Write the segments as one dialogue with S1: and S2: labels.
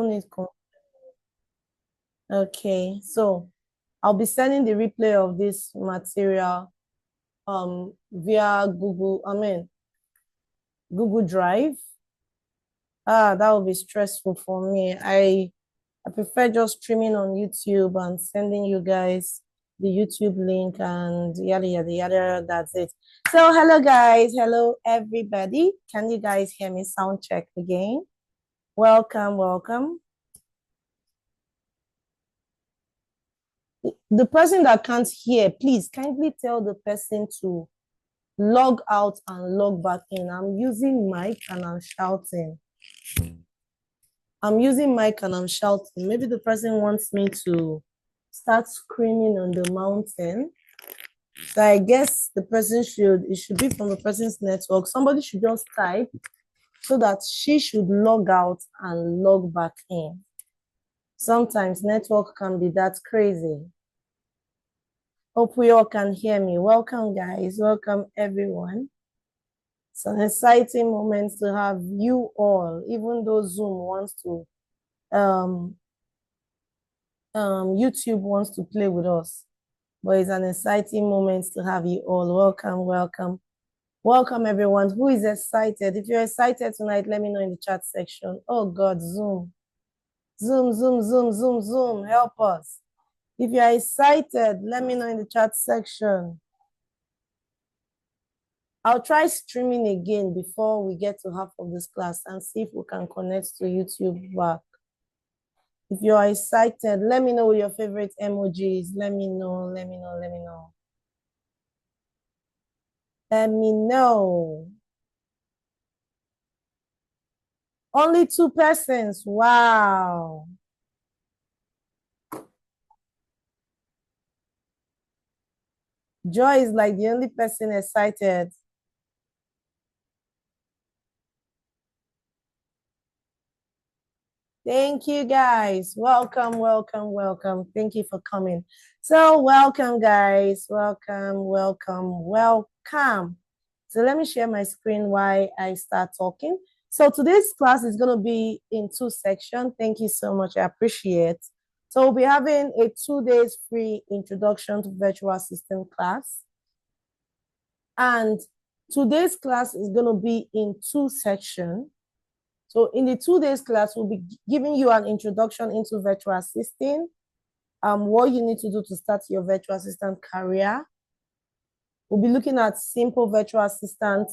S1: don't need. Okay, so I'll be sending the replay of this material via Google Drive. That would be stressful for me. I prefer just streaming on YouTube and sending you guys the YouTube link and yada yada yada. That's it. So hello guys, hello everybody. Can you guys hear me? Sound check again. Welcome, welcome. The person that can't hear, please kindly tell the person to log out and log back in. I'm using mic and I'm shouting. Maybe the person wants me to start screaming on the mountain. So I guess it should be from the person's network. Somebody should just type so that she should log out and log back in. Sometimes network can be that crazy. Hope we all can hear me. Welcome, guys. Welcome, everyone. It's an exciting moment to have you all, even though Zoom wants to, YouTube wants to play with us. But it's an exciting moment to have you all. Welcome, welcome. Welcome, everyone. Who is excited? If you're excited tonight, let me know in the chat section. Oh, God, Zoom. Zoom. Help us. If you're excited, let me know in the chat section. I'll try streaming again before we get to half of this class and see if we can connect to YouTube back. If you're excited, let me know your favorite emojis. Let me know. Let me know. Only 2 persons. Wow. Joy is like the only person excited. Thank you, guys. Welcome. Thank you for coming. So welcome, guys. Welcome. So let me share my screen while I start talking. So today's class is going to be in 2 sections. Thank you so much. I appreciate. So we'll be having a 2 days free introduction to virtual assistant class. And today's class is going to be in 2 sections. So in the 2 days class, we'll be giving you an introduction into virtual assisting, what you need to do to start your virtual assistant career. We'll be looking at simple virtual assistant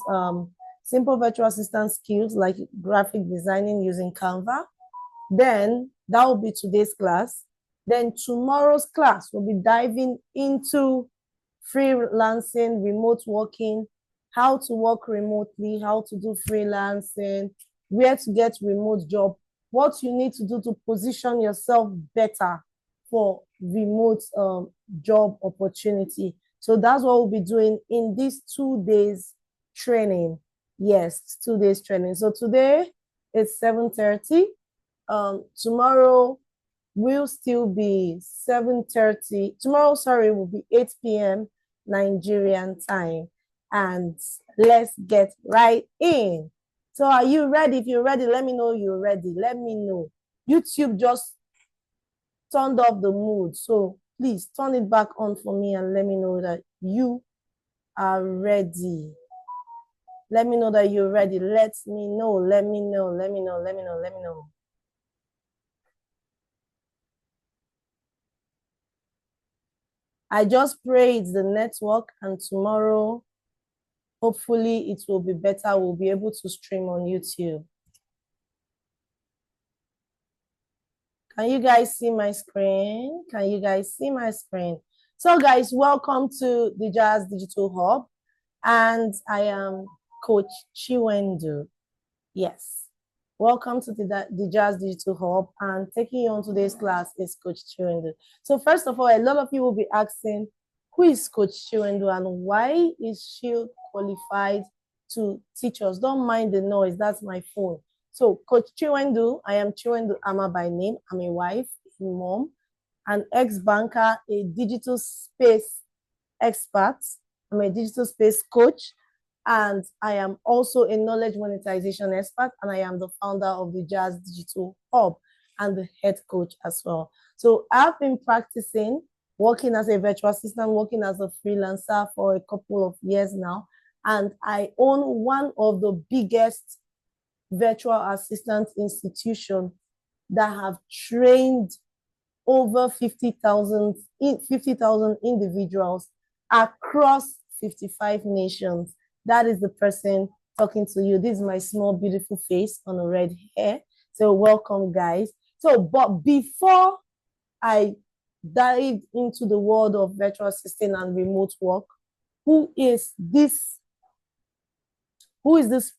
S1: skills like graphic designing using Canva. Then that will be today's class. Then tomorrow's class, we'll be diving into freelancing, remote working, how to work remotely, how to do freelancing, where to get remote job, what you need to do to position yourself better for remote job opportunity. So that's what we'll be doing in this 2 days training. Yes, 2 days training. So today it's 7:30. Tomorrow will still be 7:30. Tomorrow, sorry, will be 8 p.m. Nigerian time. And let's get right in. So are you ready? If you're ready, let me know you're ready. Let me know. YouTube just turned off the mood. So please turn it back on for me and let me know that you are ready. Let me know that you're ready. Let me know. I just pray it's the network, and tomorrow, hopefully it will be better. We'll be able to stream on YouTube. Can you guys see my screen? So guys, welcome to the Jazz Digital Hub. And I am Coach Chinwendu. Yes. Welcome to the Jazz Digital Hub. And taking you on today's class is Coach Chinwendu. So first of all, a lot of you will be asking, who is Coach Chinwendu and why is she qualified to teach us? Don't mind the noise, that's my phone. So Coach Chinwendu, I am Chinwendu Ama by name. I'm a wife, a mom, an ex-banker, a digital space expert. I'm a digital space coach, and I am also a knowledge monetization expert, and I am the founder of the Jazz Digital Hub. and the head coach as well. So I've been practicing working as a virtual assistant, working as a freelancer for a couple of years now. And I own one of the biggest virtual assistant institutions that have trained over 50,000 individuals across 55 nations. That is the person talking to you. This is my small, beautiful face on a red hair. So welcome, guys. So, but before I dive into the world of virtual assistant and remote work, who is this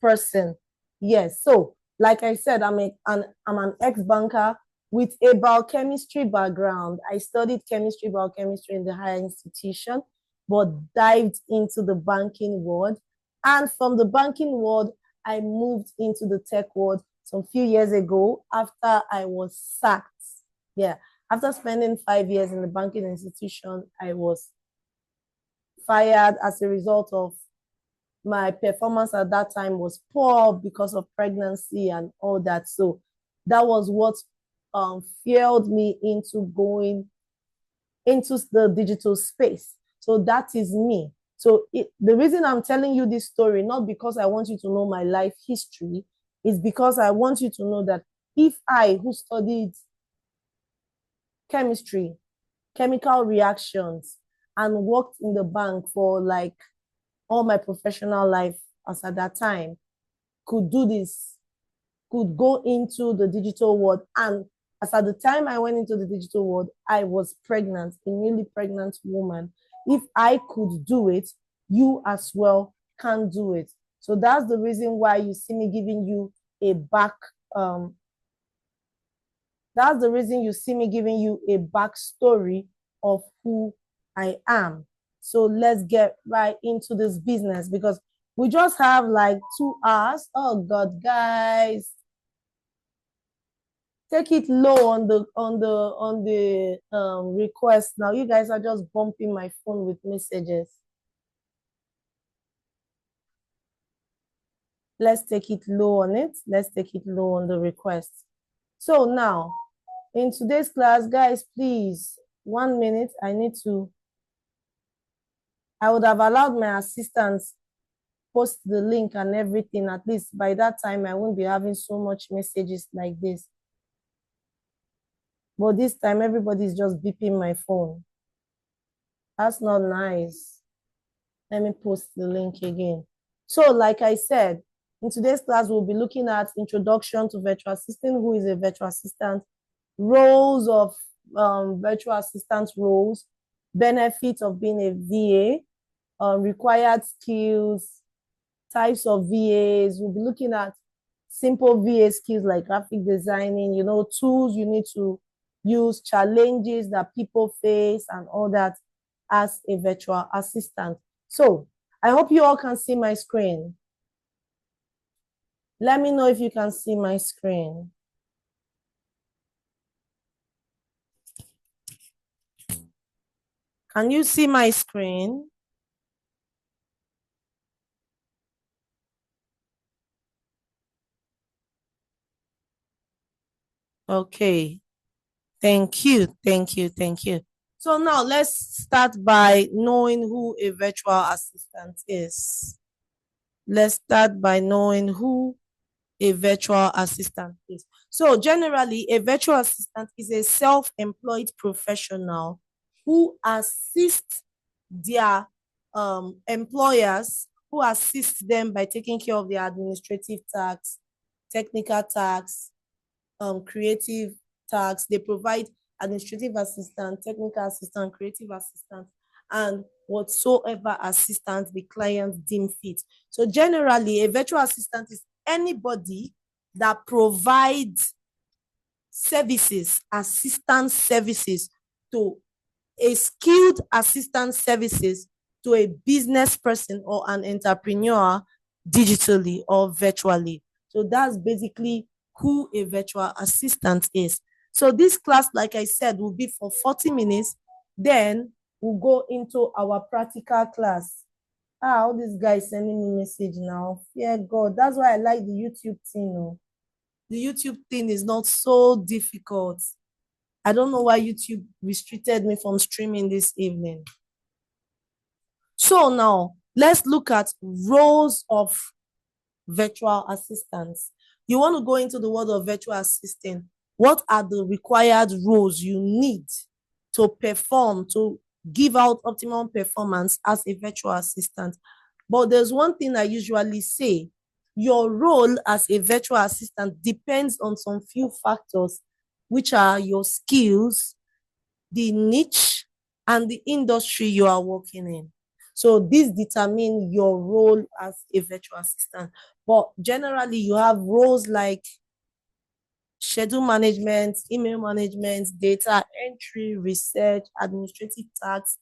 S1: person? Yes, so like I said, I'm an ex-banker with a biochemistry background. I studied biochemistry in the higher institution, but dived into the banking world. And from the banking world, I moved into the tech world some few years ago after I was sacked. Yeah, after spending 5 years in the banking institution, I was fired as a result of my performance at that time was poor because of pregnancy and all that. So that was what fueled me into going into the digital space. So that is me. So the reason I'm telling you this story, not because I want you to know my life history, is because I want you to know that if I, who studied chemistry, chemical reactions, and worked in the bank for like all my professional life as at that time, could do this, could go into the digital world. And as at the time I went into the digital world, I was pregnant, a newly pregnant woman. If I could do it, you as well can do it. So that's the reason why you see me giving you a that's the reason you see me giving you a backstory of who I am. So let's get right into this business because we just have like 2 hours. Oh God, guys. Take it low on the request. Now you guys are just bumping my phone with messages. Let's take it low on it. Let's take it low on the request. So now, in today's class, guys, please, 1 minute. I would have allowed my assistants post the link and everything. At least by that time, I won't be having so much messages like this. But this time, everybody's just beeping my phone. That's not nice. Let me post the link again. So like I said, in today's class, we'll be looking at introduction to virtual assistant, who is a virtual assistant, roles of virtual assistant roles, benefits of being a VA, required skills, types of VAs. We'll be looking at simple VA skills like graphic designing, tools you need to use, challenges that people face, and all that as a virtual assistant. So I hope you all can see my screen. Let me know if you can see my screen. Can you see my screen? Okay. Thank you. Thank you. Thank you. So now let's start by knowing who a virtual assistant is. Let's start by knowing who a virtual assistant is. So generally, a virtual assistant is a self-employed professional who assists their employers, who assist them by taking care of their administrative tasks, technical tasks, creative tasks. They provide administrative assistant, technical assistant, creative assistant, and whatsoever assistant the client deem fit. So generally, a virtual assistant is anybody that provides services, assistance services to a skilled assistance services to a business person or an entrepreneur digitally or virtually. So that's basically who a virtual assistant is. So this class, like I said, will be for 40 minutes. Then we'll go into our practical class. All these guys sending me message now. Yeah, God, that's why I like the YouTube thing. The YouTube thing is not so difficult. I don't know why YouTube restricted me from streaming this evening. So now let's look at roles of virtual assistants. You want to go into the world of virtual assistant. What are the required roles you need to perform, to give out optimum performance as a virtual assistant? But there's one thing I usually say. Your role as a virtual assistant depends on some few factors, which are your skills, the niche, and the industry you are working in. So this determines your role as a virtual assistant. But generally, you have roles like schedule management, email management, data entry, research, administrative tasks,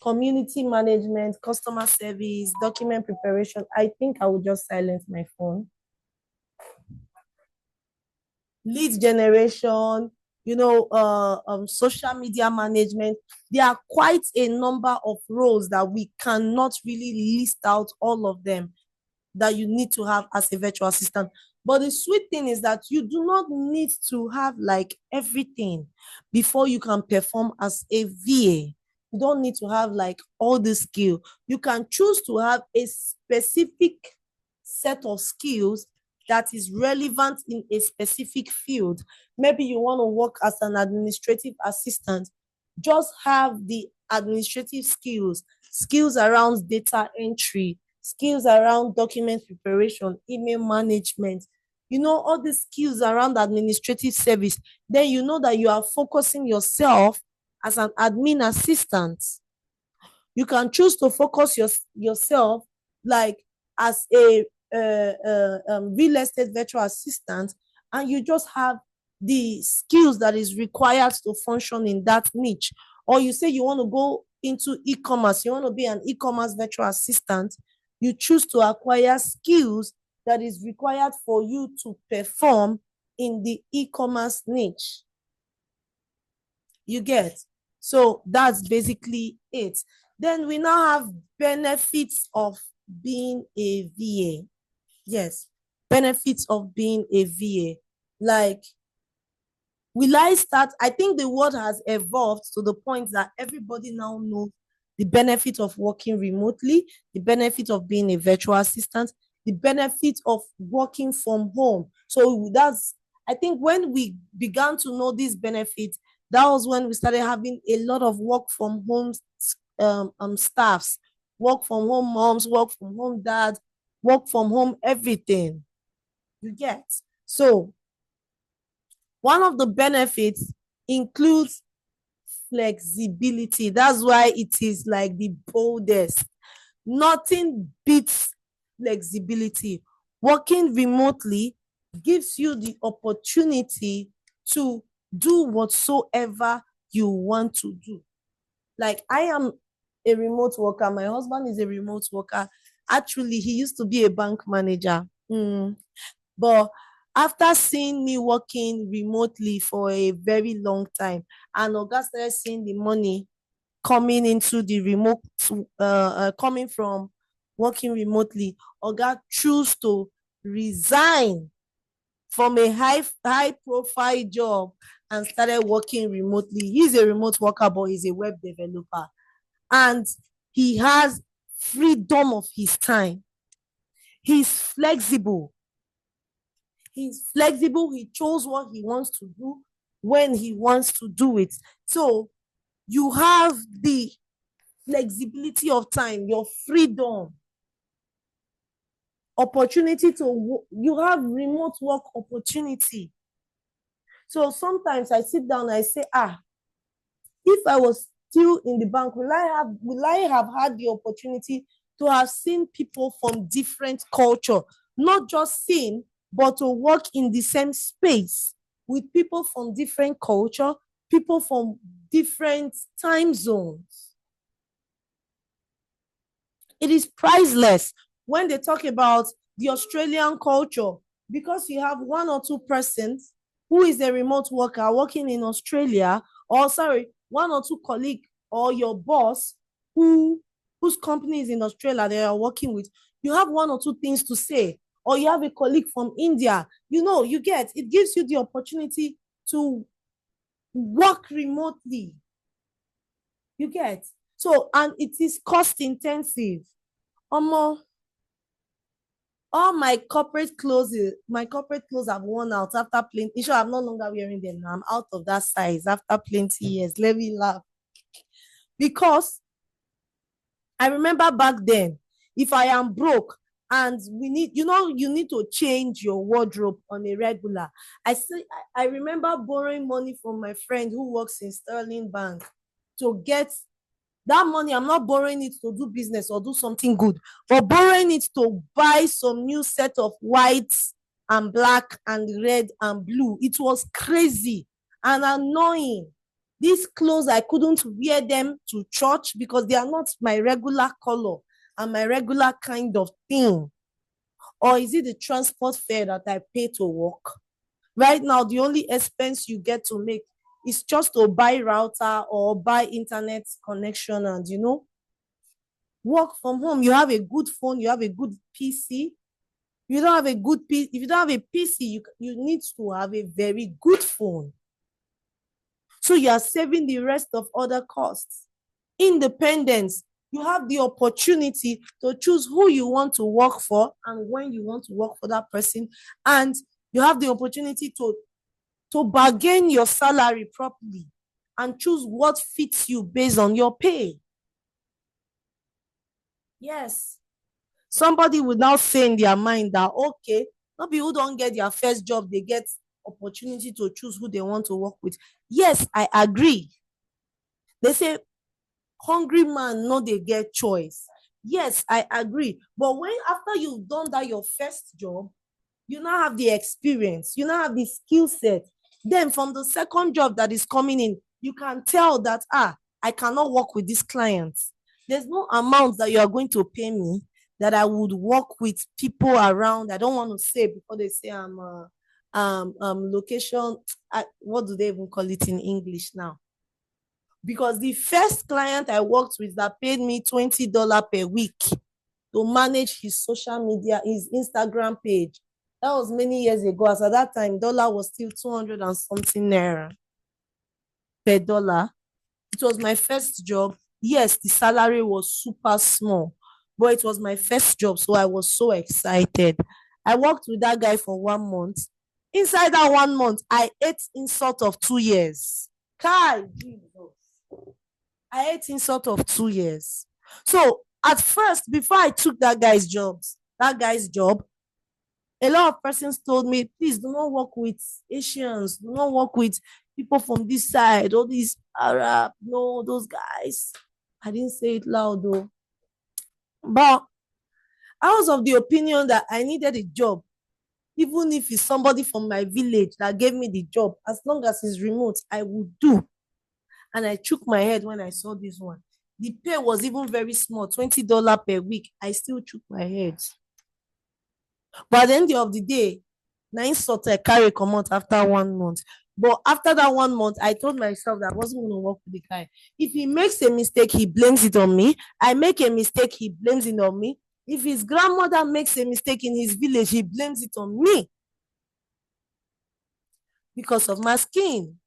S1: community management, customer service, document preparation. I think I will just silence my phone. Lead generation, social media management. There are quite a number of roles that we cannot really list out all of them that you need to have as a virtual assistant. But the sweet thing is that you do not need to have like everything before you can perform as a VA. You don't need to have like all the skill. You can choose to have a specific set of skills that is relevant in a specific field. Maybe you want to work as an administrative assistant. Just have the administrative skills around data entry, skills around document preparation, email management, all the skills around administrative service. Then you know that you are focusing yourself as an admin assistant. You can choose to focus yourself like as a real estate virtual assistant, and you just have the skills that is required to function in that niche. Or you say you want to go into e-commerce, you want to be an e-commerce virtual assistant, you choose to acquire skills that is required for you to perform in the e-commerce niche. You get? So that's basically it. Then we now have benefits of being a VA. Yes, benefits of being a VA. Like, will I start? I think the world has evolved to the point that everybody now knows the benefit of working remotely, the benefit of being a virtual assistant, the benefit of working from home. So I think when we began to know these benefits, that was when we started having a lot of work from home staffs, work from home moms, work from home dads, work from home everything. You get? So one of the benefits includes flexibility. That's why it is like the boldest. Nothing beats flexibility. Working remotely gives you the opportunity to do whatsoever you want to do. Like, I am a remote worker. My husband is a remote worker. Actually, he used to be a bank manager. But after seeing me working remotely for a very long time, and Oga started seeing the money coming into the remote, coming from working remotely, Oga chose to resign from a high profile job and started working remotely. He's a remote worker, but he's a web developer. And he has freedom of his time. He's flexible. He chose what he wants to do when he wants to do it. So you have the flexibility of time, your freedom, opportunity you have remote work opportunity. So sometimes I sit down and I say, if I was still in the bank, will I have had the opportunity to have seen people from different culture, not just seen, but to work in the same space with people from different culture, people from different time zones? It is priceless when they talk about the Australian culture, because you have one or two persons who is a remote worker working in Australia, or one or two colleagues or your boss whose company is in Australia they are working with. You have one or two things to say. or you have a colleague from India, it gives you the opportunity to work remotely. You get? So, and it is cost intensive. All my corporate clothes have worn out after plenty. In short, I'm no longer wearing them now. I'm out of that size after plenty years. Let me laugh. Because I remember back then, if I am broke and you need to change your wardrobe on a regular. I remember borrowing money from my friend who works in Sterling Bank to get that money. I'm not borrowing it to do business or do something good, but borrowing it to buy some new set of whites and black and red and blue. It was crazy and annoying. These clothes, I couldn't wear them to church because they are not my regular color and my regular kind of thing. Or is it the transport fare that I pay to work? Right now, the only expense you get to make is just to buy router or buy internet connection and, work from home. You have a good phone, you have a good PC. You don't have a good PC. If you don't have a PC, you need to have a very good phone. So you are saving the rest of other costs. Independence. You have the opportunity to choose who you want to work for and when you want to work for that person. And you have the opportunity to bargain your salary properly and choose what fits you based on your pay. Yes. Somebody would now say in their mind that, okay, not people who don't get their first job, they get opportunity to choose who they want to work with. Yes, I agree. They say, hungry man, no, they get choice. Yes, I agree. But when after you've done that, your first job, you now have the experience, you now have the skill set. Then from the second job that is coming in, you can tell that, I cannot work with this client. There's no amount that you are going to pay me that I would work with people around. I don't want to say before they say I'm location. What do they even call it in English now? Because the first client I worked with that paid me $20 per week to manage his social media, his Instagram page. That was many years ago. As at that time, dollar was still 200 and something naira per dollar. It was my first job. Yes, the salary was super small, but it was my first job, so I was so excited. I worked with that guy for 1 month. Inside that 1 month, I ate insult of 2 years. Kai, Jesus. I ate insult of 2 years. So at first, before I took that guy's job, a lot of persons told me, please do not work with Asians, do not work with people from this side, all these Arab, no, those guys. I didn't say it loud though. But I was of the opinion that I needed a job, even if it's somebody from my village that gave me the job, as long as it's remote, I would do. And I shook my head when I saw this one. The pay was even very small, $20 per week. I still shook my head. But at the end of the day, nine sort I carry come out after 1 month. But after that 1 month, I told myself that I wasn't going to work with the guy. If he makes a mistake, he blames it on me. I make a mistake, he blames it on me. If his grandmother makes a mistake in his village, he blames it on me because of my skin.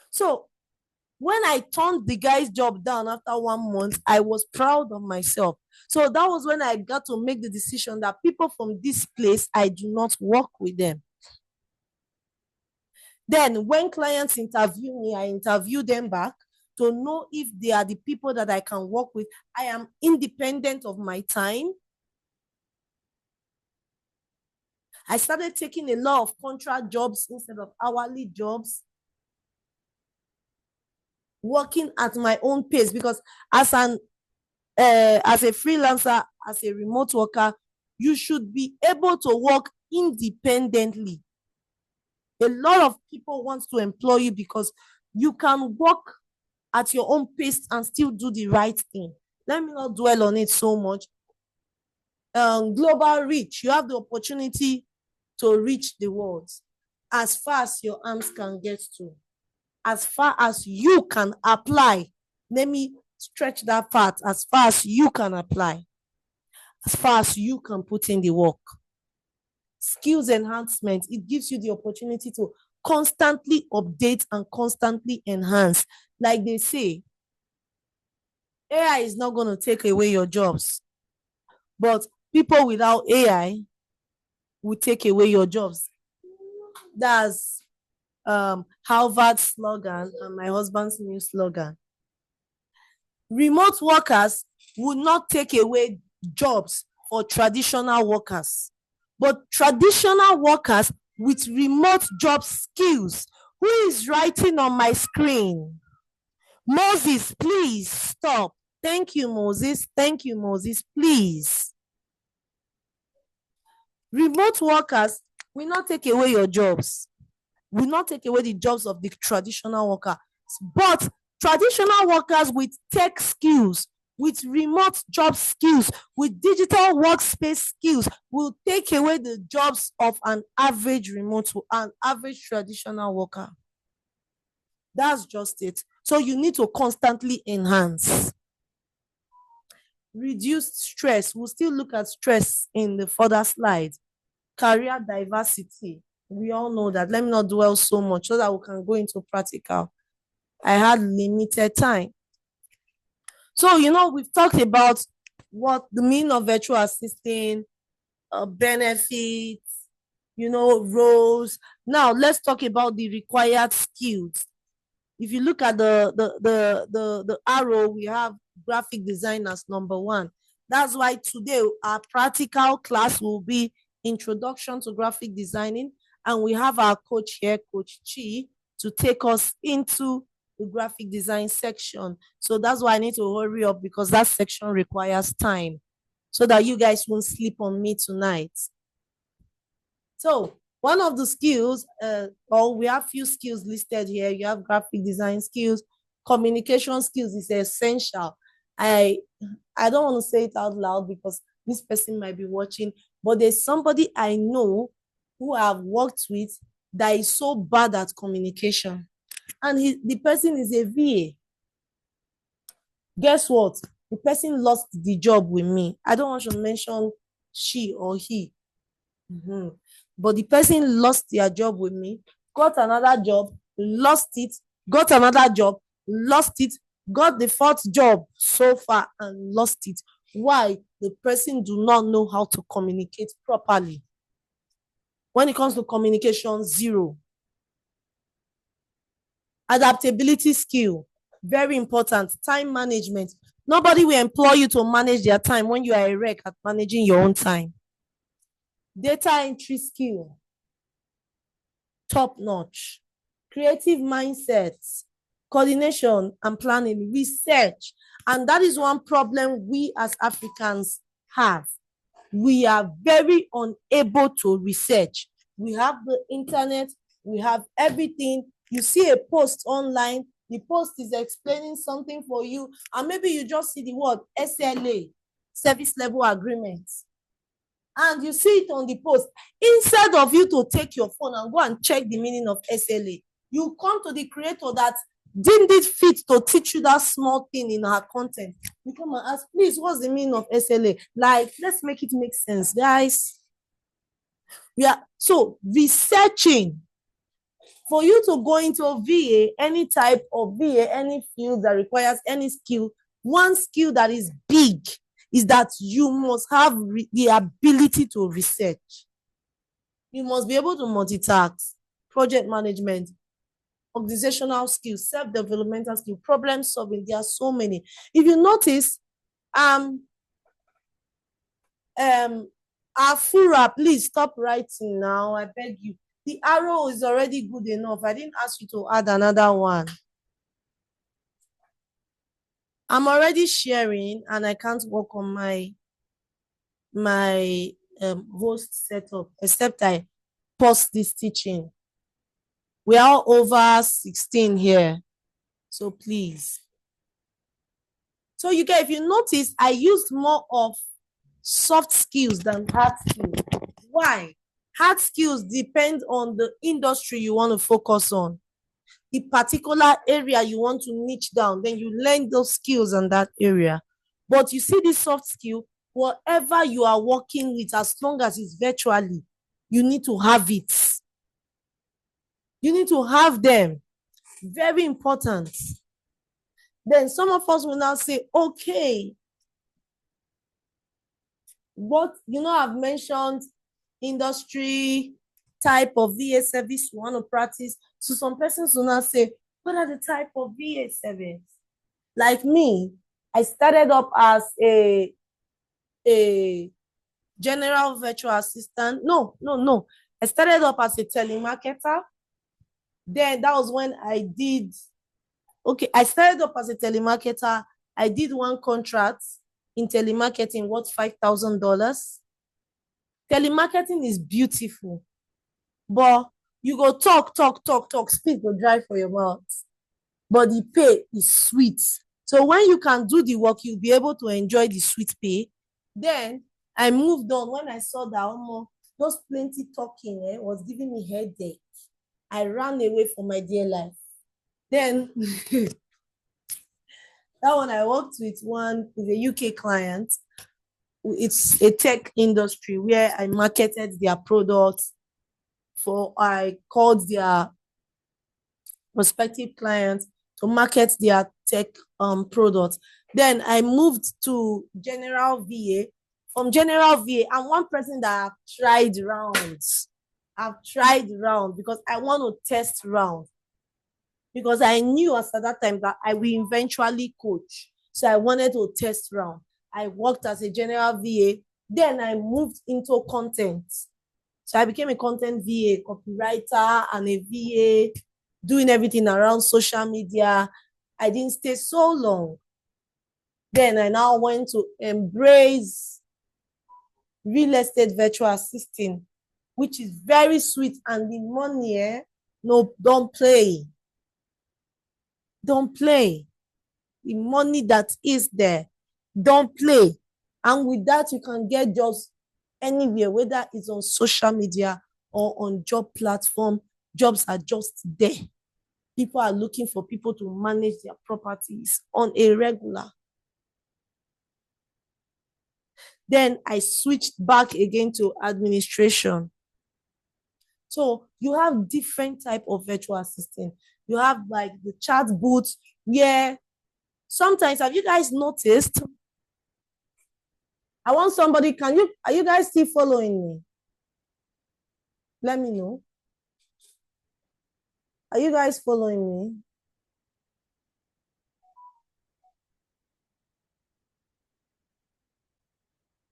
S1: So when I turned the guy's job down after 1 month, I was proud of myself. So that was when I got to make the decision that people from this place, I do not work with them. Then when clients interview me, I interview them back to know if they are the people that I can work with. I am independent of my time. I started taking a lot of contract jobs instead of hourly jobs, working at my own pace, because as a freelancer, as a remote worker, you should be able to work independently. A lot of people want to employ you because you can work at your own pace and still do the right thing. Let me not dwell on it so much. Global reach, you have the opportunity to reach the world as far as your arms can get to, as far as you can apply. Let me stretch that part, as far as you can apply. as far as you can put in the work. Skills enhancement, it gives you the opportunity to constantly update and constantly enhance. Like they say, AI is not going to take away your jobs, but people without AI will take away your jobs. That's Harvard's slogan and my husband's new slogan. Remote workers will not take away jobs for traditional workers, but traditional workers with remote job skills. Who is writing on my screen? Moses, please stop. Thank you, Moses. Thank you, Moses. Please. Remote workers will not take away your jobs, will not take away the jobs of the traditional worker, but traditional workers with tech skills, with remote job skills, with digital workspace skills will take away the jobs of an average traditional worker. That's just it. So you need to constantly enhance. Reduce stress. We'll still look at stress in the further slides. Career diversity. We all know that. Let me not dwell so much so that we can go into practical. I had limited time. So, we've talked about what the meaning of virtual assistant, benefits, roles. Now, let's talk about the required skills. If you look at the arrow, we have graphic design as number 1. That's why today our practical class will be Introduction to Graphic Designing, and we have our coach here, Coach Chi, to take us into the graphic design section. So that's why I need to hurry up, because that section requires time so that you guys won't sleep on me tonight. So one of the skills, we have few skills listed here. You have graphic design skills, communication skills is essential. I don't want to say it out loud because this person might be watching, but there's somebody I know who I've worked with that is so bad at communication. And the person is a VA. Guess what? The person lost the job with me. I don't want to mention she or he. But the person lost their job with me, got another job, lost it, got another job, lost it, got the 4th job so far and lost it. Why? The person do not know how to communicate properly. When it comes to communication, 0. Adaptability skill, very important. Time management. Nobody will employ you to manage their time when you are a wreck at managing your own time. Data entry skill, top notch. Creative mindsets, coordination and planning, research. And that is one problem we as Africans have. We are very unable to research. We have the internet, we have everything. You see a post online, the post is explaining something for you, and maybe you just see the word SLA, service level agreement, and you see it on the post. Instead of you to take your phone and go and check the meaning of SLA, you come to the creator that deemed it fit to teach you that small thing in her content. You come and ask, please, what's the meaning of SLA? Like, let's make it make sense, guys. So researching. For you to go into a VA, any type of VA, any field that requires any skill, one skill that is big is that you must have the ability to research. You must be able to multitask, project management, organizational skills, self-developmental skills, problem solving. There are so many. If you notice, Afura, please stop writing now. I beg you. The arrow is already good enough. I didn't ask you to add another one. I'm already sharing and I can't work on my host setup except I pause this teaching. We are over 16 here. So please. So if you notice, I used more of soft skills than hard skills. Why? Hard skills depend on the industry you want to focus on, the particular area you want to niche down. Then you learn those skills in that area. But you see this soft skill, whatever you are working with, as long as it's virtually, you need to have it. You need to have them. Very important. Then some of us will now say, okay, what, I've mentioned industry type of VA service you want to practice. So some persons will now say, what are the type of VA service? Like me, I started up as a general virtual assistant. No. I started up as a telemarketer. Then that was when I started up as a telemarketer. I did one contract in telemarketing worth $5,000. Telemarketing is beautiful, but you go talk, speak go dry for your mouth. But the pay is sweet. So when you can do the work, you'll be able to enjoy the sweet pay. Then I moved on when I saw that those plenty talking was giving me headache. I ran away for my dear life. Then that one I worked with a UK client. It's a tech industry where I marketed their products I called their prospective clients to market their tech products. Then I moved to general VA. From general VA, I'm one person that I've tried rounds. Because I want to test round. Because I knew at that time that I will eventually coach. So I wanted to test round. I worked as a general VA. Then I moved into content. So I became a content VA, copywriter, and a VA, doing everything around social media. I didn't stay so long. Then I now went to embrace real estate virtual assisting, which is very sweet, and the money, no, don't play. Don't play. The money that is there, don't play. And with that, you can get jobs anywhere, whether it's on social media or on job platform. Jobs are just there. People are looking for people to manage their properties on a regular. Then I switched back again to administration. So you have different type of virtual assistant. You have like the chat booths where sometimes, have you guys noticed? I want somebody, are you guys still following me? Let me know. Are you guys following me?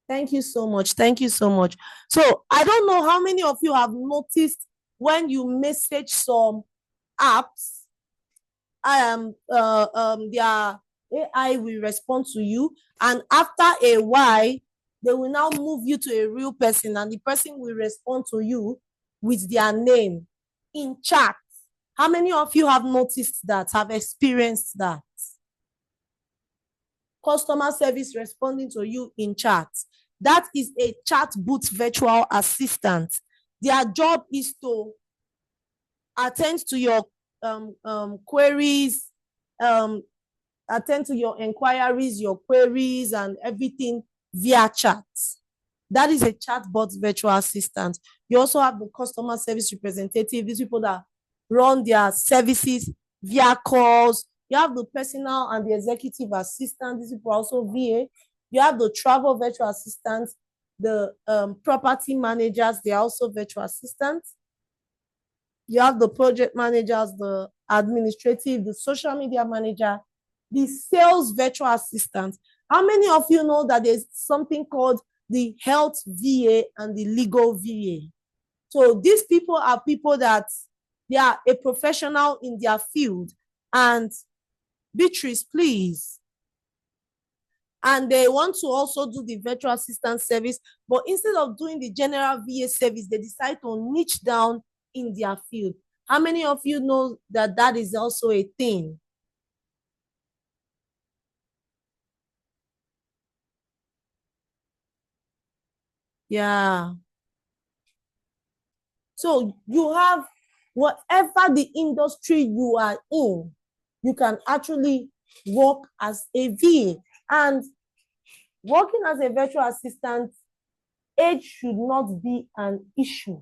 S1: Thank you so much. Thank you so much. So I don't know how many of you have noticed when you message some apps, their AI will respond to you, and after a while, they will now move you to a real person, and the person will respond to you with their name in chat. How many of you have noticed that, have experienced that? Customer service responding to you in chat. That is a chatbot virtual assistant. Their job is to attend to your queries, attend to your inquiries, your queries, and everything via chat. That is a chatbot virtual assistant. You also have the customer service representative, these people that run their services via calls. You have the personal and the executive assistant. These people are also VA. You have the travel virtual assistants, the property managers, they are also virtual assistants. You have the project managers, the administrative, the social media manager, the sales virtual assistant. How many of you know that there's something called the health VA and the legal VA? So these people are people that they are a professional in their field. And Beatrice, please. And they want to also do the virtual assistant service, but instead of doing the general VA service, they decide to niche down in their field. How many of you know that that is also a thing? Yeah. So you have whatever the industry you are in, you can actually work as a VA. And Working as a virtual assistant, age should not be an issue.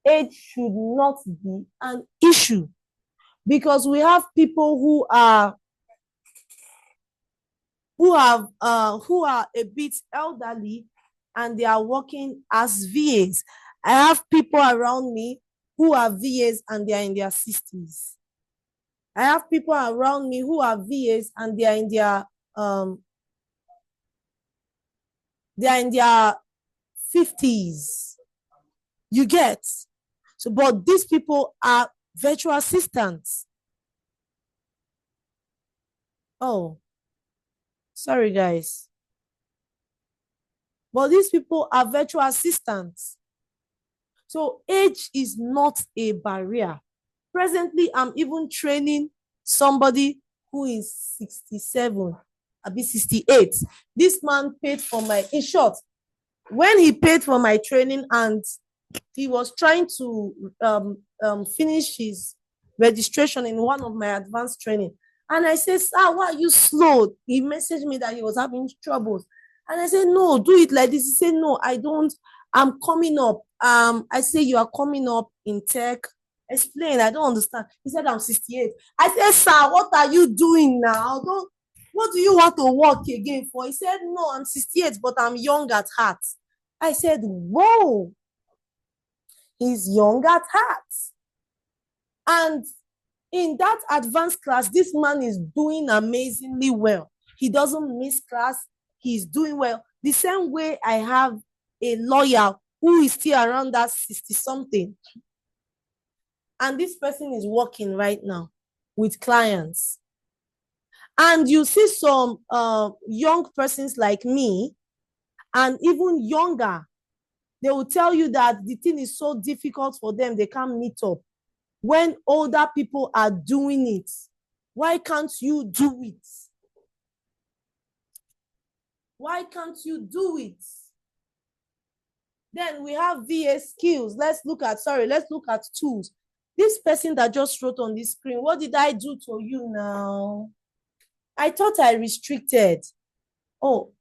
S1: Age should not be an issue, because we have people who are a bit elderly and they are working as VAs. I have people around me who are VAs and they are in their 60s. I have people around me who are VAs and they are in their 50s. You get? So, but these people are virtual assistants. Oh, sorry, guys. But these people are virtual assistants. So age is not a barrier. Presently, I'm even training somebody who is 67, I'll be 68. This man paid for in short, when he paid for my training and he was trying to finish his registration in one of my advanced training. And I said, sir, why are you slow? He messaged me that he was having troubles. And I said, no, do it like this. He said, no, I don't. I'm coming up. I say, you are coming up in tech. Explain, I don't understand. He said, I'm 68. I said, sir, what are you doing now? What do you want to work again for? He said, no, I'm 68, but I'm young at heart. I said, whoa, he's young at heart. And in that advanced class, this man is doing amazingly well. He doesn't miss class. He's doing well. The same way I have a lawyer who is still around that 60-something. And this person is working right now with clients. And you see some young persons like me, and even younger, they will tell you that the thing is so difficult for them, they can't meet up. When older people are doing it, why can't you do it? Why can't you do it? Then we have VA skills. Let's look at tools. This person that just wrote on this screen, what did I do to you now? I thought I restricted. Oh.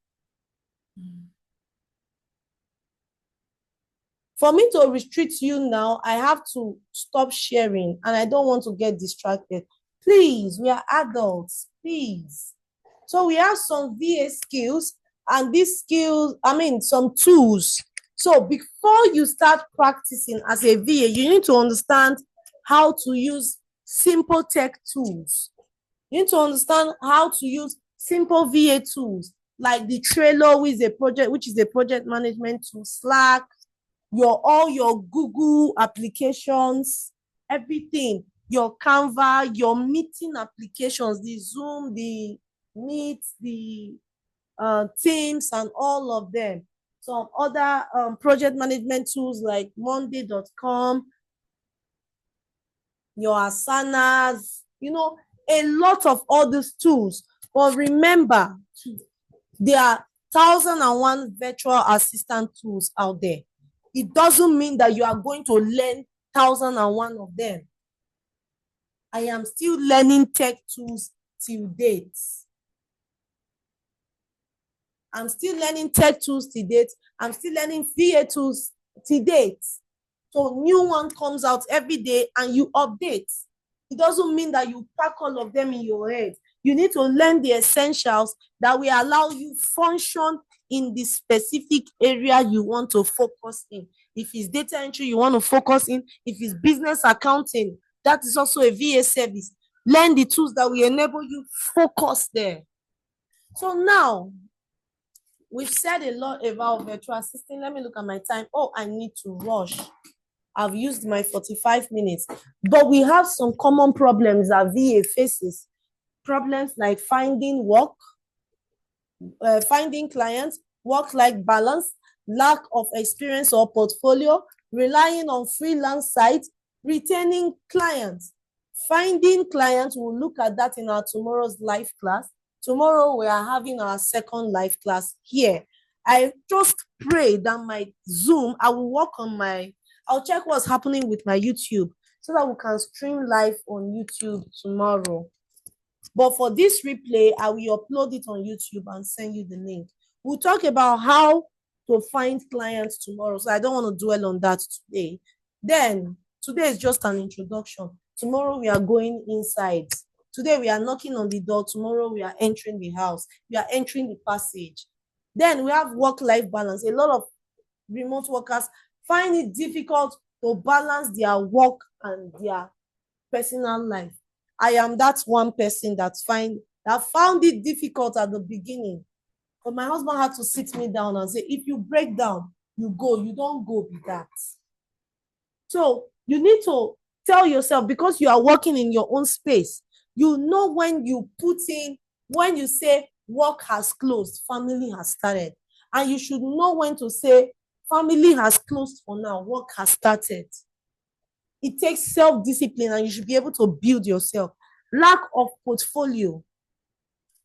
S1: For me to restrict you now, I have to stop sharing, and I don't want to get distracted. Please, we are adults, please. So we have some VA skills, and these skills, some tools. So before you start practicing as a VA, you need to understand how to use simple tech tools. You need to understand how to use simple VA tools, like the Trello, which is a project management tool, Slack, all your Google applications, everything, your Canva, your meeting applications, the Zoom, the Meet, the Teams, and all of them. Some other project management tools like monday.com, your Asanas, a lot of all these tools. But remember, there are 1,001 virtual assistant tools out there. It doesn't mean that you are going to learn 1,001 of them. I am still learning tech tools till date. I'm still learning tech tools till date. I'm still learning VA tools till date. So new one comes out every day and you update. It doesn't mean that you pack all of them in your head. You need to learn the essentials that will allow you function in the specific area you want to focus in. If it's data entry you want to focus in, if it's business accounting, that is also a VA service. Learn the tools that will enable you focus there. So now, we've said a lot about virtual assistant. Let me look at my time. Oh, I need to rush. I've used my 45 minutes. But we have some common problems that VA faces. Problems like finding work, finding clients, work-life balance, lack of experience or portfolio, relying on freelance sites, retaining clients. Finding clients, we'll look at that in our tomorrow's live class. Tomorrow, we are having our second live class here. I just pray that my Zoom, I will work on I'll check what's happening with my YouTube so that we can stream live on YouTube tomorrow. But for this replay, I will upload it on YouTube and send you the link. We'll talk about how to find clients tomorrow. So I don't want to dwell on that today. Then today is just an introduction. Tomorrow we are going inside. Today we are knocking on the door. Tomorrow we are entering the house. We are entering the passage. Then we have work-life balance. A lot of remote workers find it difficult to balance their work and their personal life. I am that one person that found it difficult at the beginning. But my husband had to sit me down and say, if you break down, you go. You don't go with that. So you need to tell yourself, because you are working in your own space, you know when you put in, when you say work has closed, family has started. And you should know when to say family has closed for now, work has started. It takes self-discipline, and you should be able to build yourself. Lack of portfolio.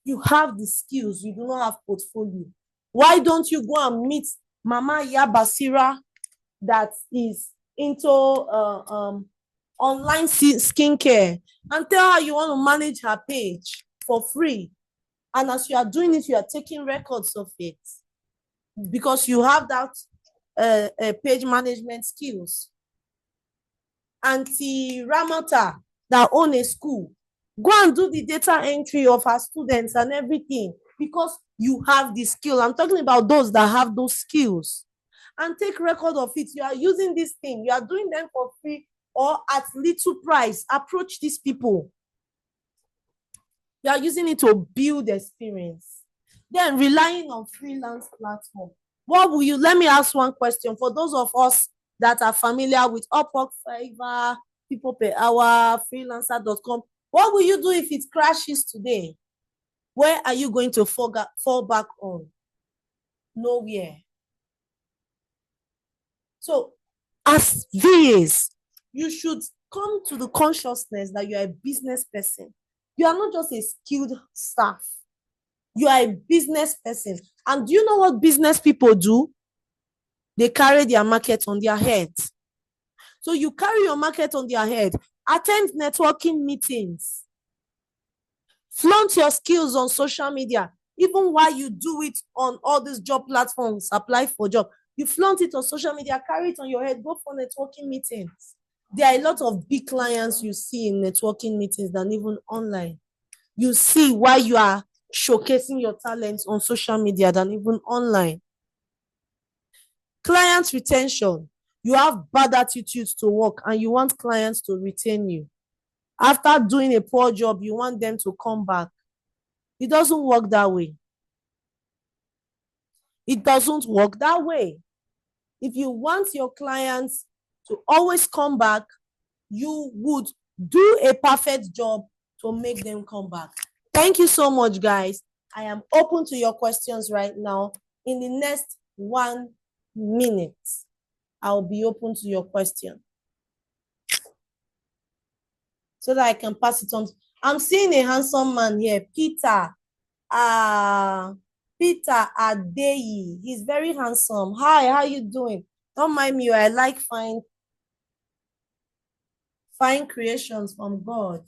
S1: You have the skills, you do not have portfolio. Why don't you go and meet Mama Yabasira that is into online skincare and tell her you want to manage her page for free? And as you are doing it, you are taking records of it because you have that page management skills. Auntie Ramata that own a school, go and do the data entry of her students and everything because you have the skill. I'm talking about those that have those skills. And take record of it. You are using this thing. You are doing them for free or at little price. Approach these people. You are using it to build experience. Then relying on freelance platform. What will you, let me ask one question. For those of us that are familiar with Upwork, Fiverr, People Per Hour, freelancer.com, what will you do if it crashes today? Where are you going to fall back on? Nowhere. So as VAs, you should come to the consciousness that you are a business person. You are not just a skilled staff. You are a business person. And do you know what business people do? They carry their market on their head. So you carry your market on their head. Attend networking meetings. Flaunt your skills on social media. Even while you do it on all these job platforms, apply for job. You flaunt it on social media, carry it on your head, go for networking meetings. There are a lot of big clients you see in networking meetings than even online. You see why you are showcasing your talents on social media than even online. Client retention. You have bad attitudes to work and you want clients to retain you. After doing a poor job, you want them to come back. It doesn't work that way. It doesn't work that way. If you want your clients to always come back, you would do a perfect job to make them come back. Thank you so much, guys. I am open to your questions right now. In the next 1 minute, I'll be open to your question so that I can pass it on. I'm seeing a handsome man here, Peter. Peter Adeyi. He's very handsome. Hi, how you doing? Don't mind me. I like fine creations from God.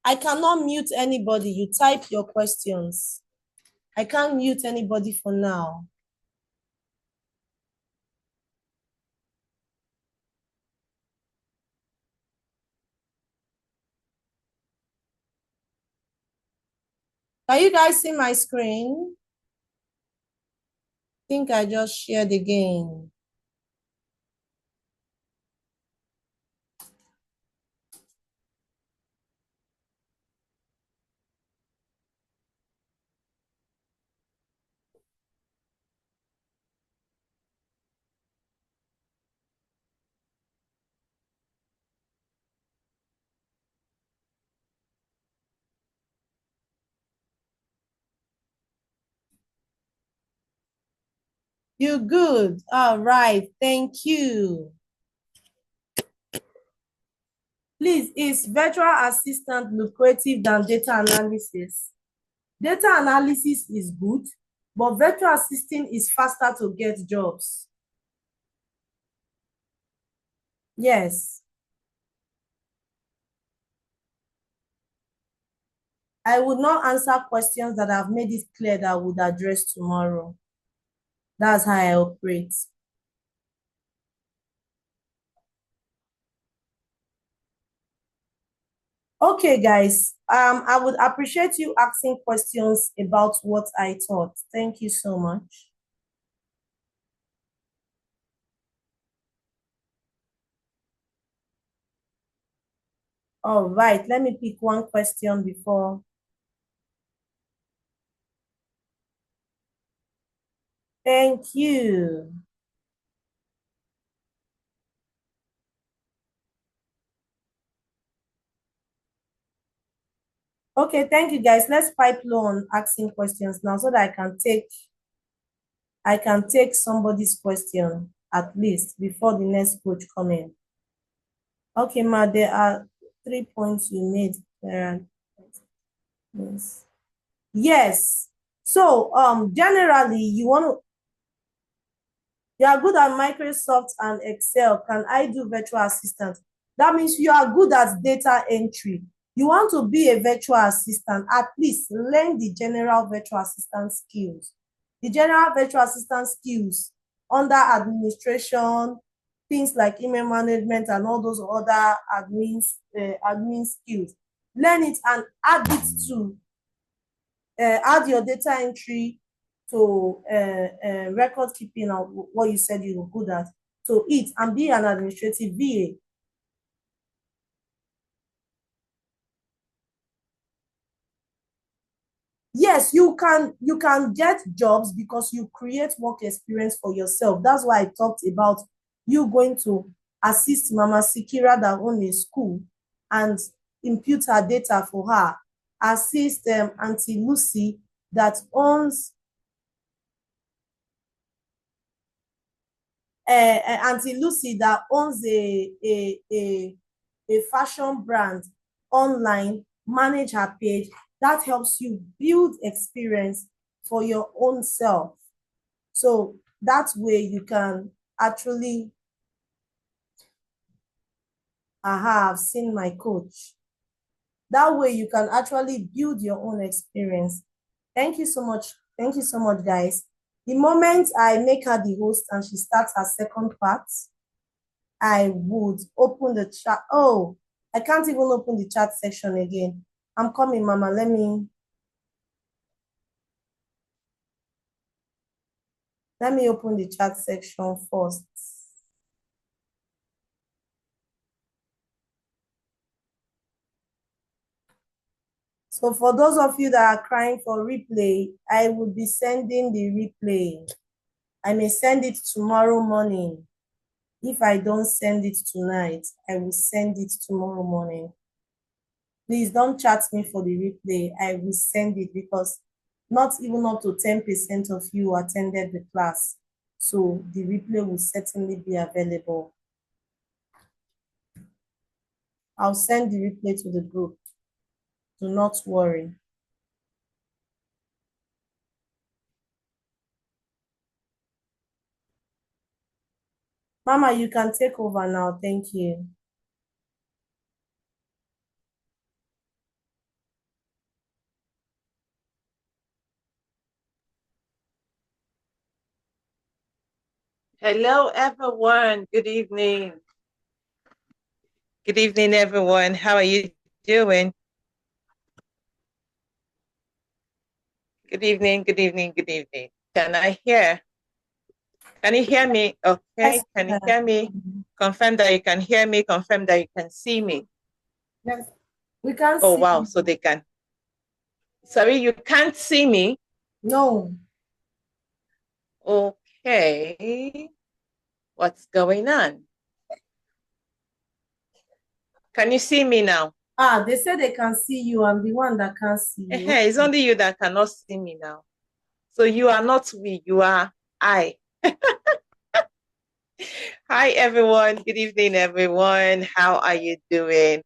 S1: I cannot mute anybody. You type your questions. I can't mute anybody for now. Can you guys see my screen? I think I just shared again. You're good. All right. Thank you. Please, is virtual assistant lucrative than data analysis? Data analysis is good, but virtual assisting is faster to get jobs. Yes. I would not answer questions that I've made it clear that I would address tomorrow. That's how I operate. Okay, guys. I would appreciate you asking questions about what I taught. Thank you so much. All right, let me pick one question before. Thank you. Okay, thank you, guys. Let's pipe low on asking questions now so that I can take somebody's question at least before the next coach come in. Okay, Ma, there are 3 points you made. Yes. Yes. So, generally, you are good at Microsoft and Excel. Can I do virtual assistant? That means you are good at data entry. You want to be a virtual assistant, at least learn the general virtual assistant skills. The general virtual assistant skills under administration, things like email management and all those other admin skills. Learn it and add it to add your data entry to record keeping of what you said you were good at to it and be an administrative VA. Yes, you can get jobs because you create work experience for yourself. That's why I talked about you going to assist Mama Sikira that owns a school and impute her data for her. Assist Auntie Lucy that owns Auntie Lucy that owns a fashion brand online, manage her page. That helps you build experience for your own self. So that way you can actually, I've seen my coach. That way you can actually build your own experience. Thank you so much. Thank you so much, guys. The moment I make her the host and she starts her second part, I would open the chat. Oh, I can't even open the chat section again. I'm coming, Mama. Let me open the chat section first. So for those of you that are crying for replay, I will be sending the replay. I may send it tomorrow morning. If I don't send it tonight, I will send it tomorrow morning. Please don't chat me for the replay. I will send it because not even up to 10% of you attended the class. So the replay will certainly be available. I'll send the replay to the group. Do not worry. Mama, you can take over now. Thank you.
S2: Hello, everyone. Good evening. Good evening, everyone. How are you doing? Good evening, good evening, good evening. Can I hear? Can you hear me? Okay. Yes. Can you hear me? Confirm that you can hear me. Confirm that you can see me.
S1: Yes, we can see.
S2: Oh, wow. So they can. Sorry, you can't see me?
S1: No.
S2: Okay. What's going on? Can you see me now?
S1: They say they can see you. I'm the one that can't see you.
S2: Hey, it's only you that cannot see me now. So you are not we, you are I. Hi, everyone. Good evening, everyone. How are you doing?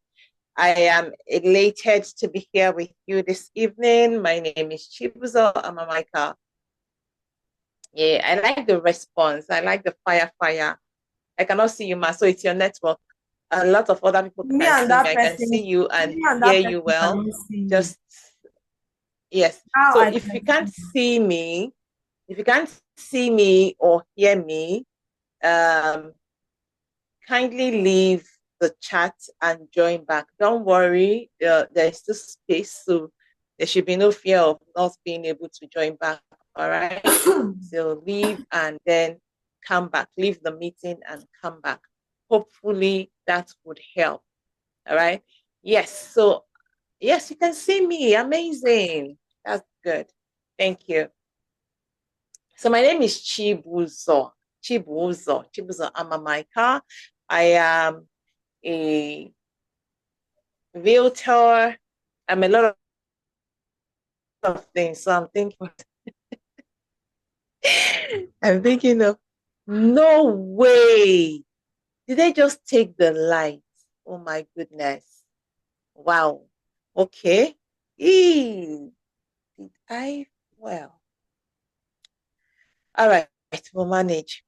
S2: I am elated to be here with you this evening. My name is Chibuzo Amamaika. Yeah, I like the response. I like the fire. I cannot see you, ma, so it's your network. A lot of other people can see me. I can see you and hear you well. Yes.
S1: Now
S2: So
S1: I
S2: if you
S1: can
S2: can't see me, if you can't see me or hear me, um, kindly leave the chat and join back. Don't worry, there's still space, so there should be no fear of not being able to join back. All right. So leave and then come back. Leave the meeting and come back. Hopefully that would help. All right. Yes. So yes, you can see me. Amazing. That's good. Thank you. So my name is Chibuzo. Chibuzo Amamaika. I am a realtor. I'm a lot of things. So I'm thinking of, no way. Did they just take the light? Oh my goodness. Wow. Okay. Did I? Well, all right. We'll manage.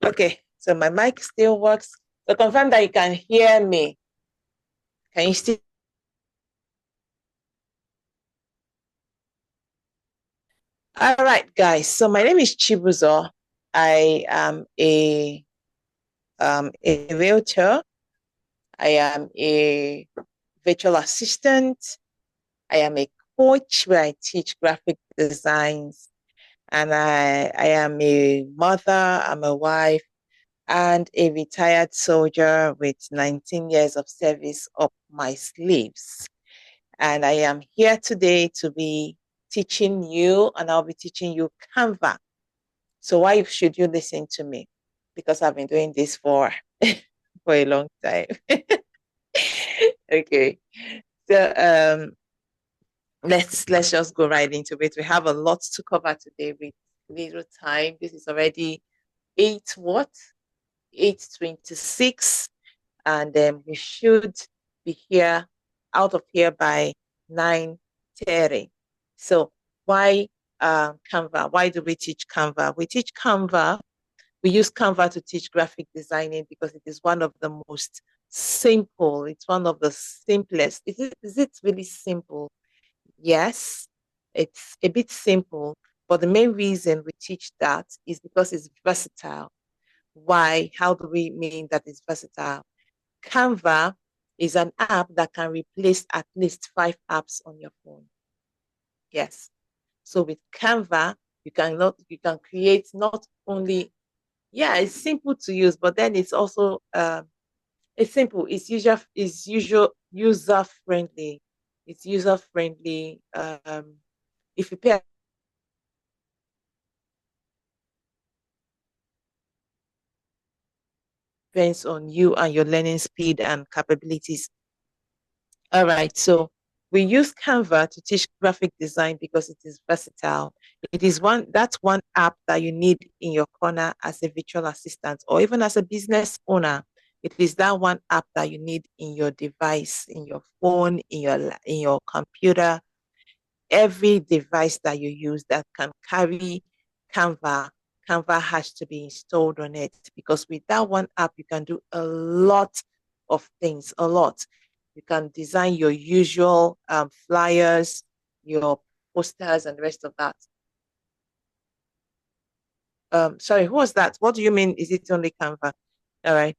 S2: Okay. So my mic still works. So confirm that you can hear me. Can you still? All right, guys. So my name is Chibuzo. I am a realtor. I am a virtual assistant. I am a coach where I teach graphic designs, and I am a mother. I'm a wife and a retired soldier with 19 years of service up my sleeves. And I am here today to be teaching you, and I'll be teaching you Canva. So why should you listen to me? Because I've been doing this for for a long time. Okay. So let's just go right into it. We have a lot to cover today with little time. This is already 8 what? 8:26, and we should be here out of here by 9:30. So why Canva? Why do we teach Canva? We teach Canva. We use Canva to teach graphic designing because it is one of the most simple. It's one of the simplest. Is it really simple? Yes, it's a bit simple, but the main reason we teach that is because it's versatile. Why? How do we mean that it's versatile? Canva is an app that can replace at least 5 apps on your phone. Yes. So with Canva, you can create not only, yeah, it's simple to use, but then it's also it's simple, user friendly. It's user friendly. If you pay depends on you and your learning speed and capabilities. All right, so we use Canva to teach graphic design because it is versatile. It is one app that you need in your corner as a virtual assistant or even as a business owner. It is that one app that you need in your device, in your phone, in your computer, every device that you use that can carry Canva. Canva has to be installed on it because with that one app, you can do a lot of things, a lot. You can design your usual flyers, your posters, and the rest of that. Sorry, who was that? What do you mean? Is it only Canva? All right.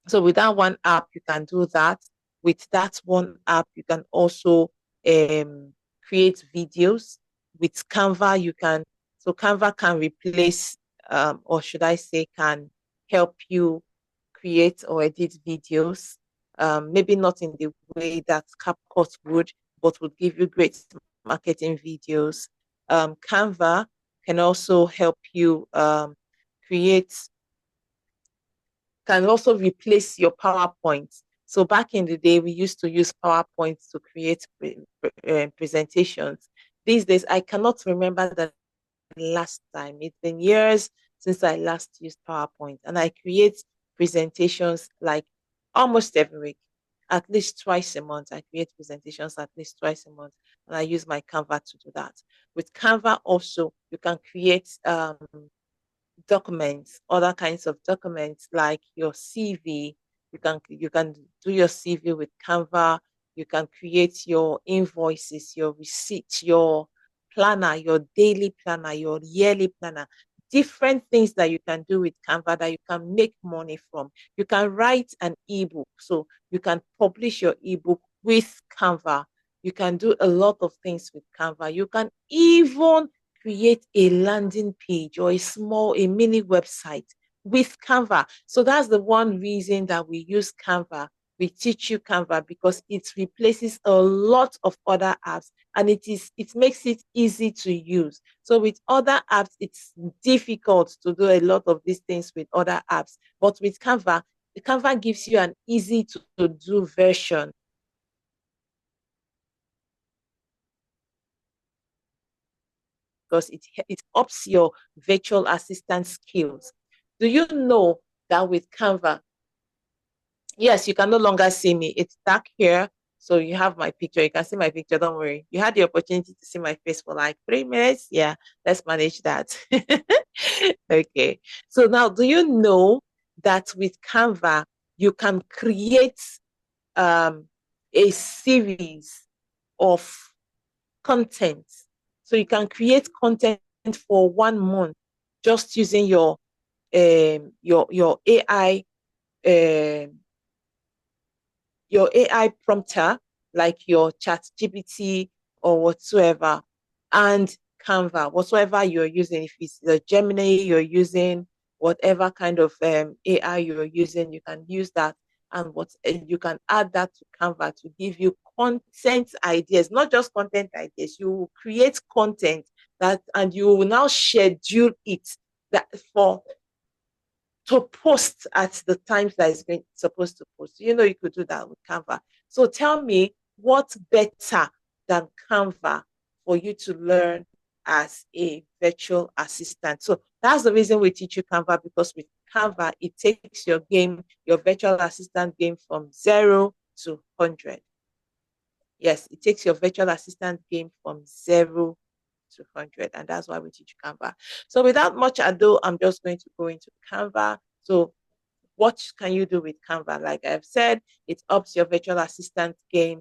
S2: So with that one app, you can do that. With that one app, you can also create videos. With Canva, so Canva can replace, or should I say, can help you create or edit videos. Maybe not in the way that CapCut would, but would give you great marketing videos. Canva can also help you create can also replace your PowerPoint. So back in the day, we used to use PowerPoint to create presentations. These days, I cannot remember the last time. It's been years since I last used PowerPoint, and I create presentations like almost every week, at least twice a month. I create presentations at least twice a month, and I use my Canva to do that. With Canva, also, you can create documents, other kinds of documents like your CV. You can do your CV with Canva. You can create your invoices, your receipts, your planner, your daily planner, your yearly planner, different things that you can do with Canva that you can make money from. You can write an ebook. So you can publish your ebook with Canva. You can do a lot of things with Canva. You can even create a landing page or a mini website with Canva. So that's the one reason that we use Canva. We teach you Canva because it replaces a lot of other apps, and it makes it easy to use. So with other apps, it's difficult to do a lot of these things with other apps. But with Canva, the Canva gives you an easy to do version. Because it ups your virtual assistant skills. Do you know that with Canva, yes, you can no longer see me. It's dark here. So you have my picture. You can see my picture. Don't worry. You had the opportunity to see my face for like 3 minutes. Yeah, let's manage that. Okay. So now, do you know that with Canva, you can create a series of content? So you can create content for 1 month just using your AI your AI prompter, like your ChatGPT or whatsoever, and Canva, whatsoever you're using. If it's the Gemini you're using, whatever kind of AI you're using, you can use that. And you can add that to Canva to give you content ideas, not just content ideas. You will create content and you will now schedule it that for to post at the times that it's supposed to post. You know, you could do that with Canva. So tell me, what's better than Canva for you to learn as a virtual assistant? So that's the reason we teach you Canva, because with Canva, it takes your virtual assistant game from 0 to 100. Yes, it takes your virtual assistant game from 0 to 100, and that's why we teach Canva. So without much ado, I'm just going to go into Canva. So what can you do with Canva? Like I've said, it ups your virtual assistant game.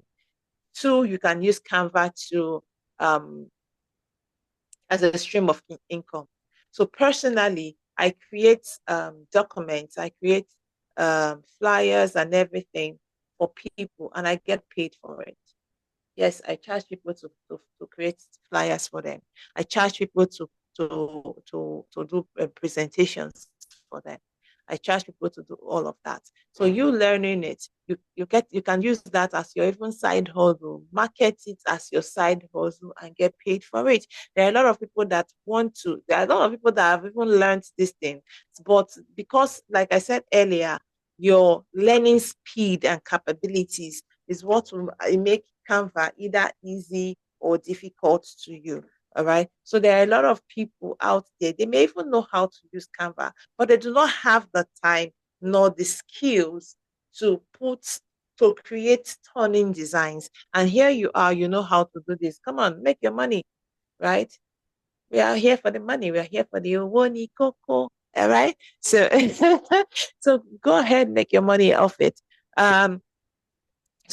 S2: 2, you can use Canva to as a stream of income. So personally, I create documents, I create flyers and everything for people, and I get paid for it. Yes, I charge people to create flyers for them. I charge people to do presentations for them. I charge people to do all of that. So you learning it, you can use that as your even side hustle, market it as your side hustle and get paid for it. There are a lot of people that there are a lot of people that have even learned this thing, but because, like I said earlier, your learning speed and capabilities is what will make Canva either easy or difficult to you. All right. So there are a lot of people out there. They may even know how to use Canva, but they do not have the time nor the skills to create stunning designs. And here you are, you know how to do this. Come on, make your money, right? We are here for the money. We are here for the Owoni Coco. All right. So, so go ahead, make your money off it. So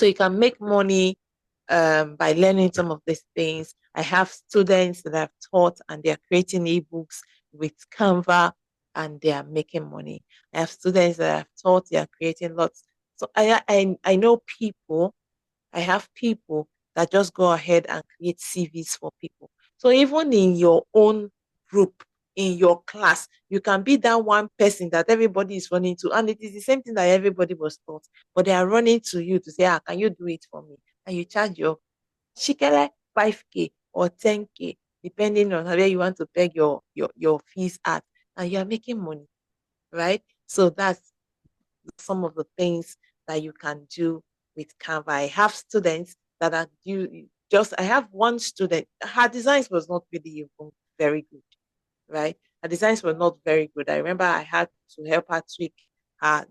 S2: you can make money by learning some of these things. I have students that I've taught and they're creating ebooks with Canva and they are making money. I have students that I've taught, they are creating lots. So I know people, I have people that just go ahead and create CVs for people. So even in your own group, in your class, you can be that one person that everybody is running to. And it is the same thing that everybody was taught, but they are running to you to say, can you do it for me? And you charge your shikele 5K or 10K, depending on where you want to peg your fees at. And you are making money, right? So that's some of the things that you can do with Canva. I have students that are I have one student, her designs was not really very good, right? Her designs were not very good. I remember I had to help her tweak her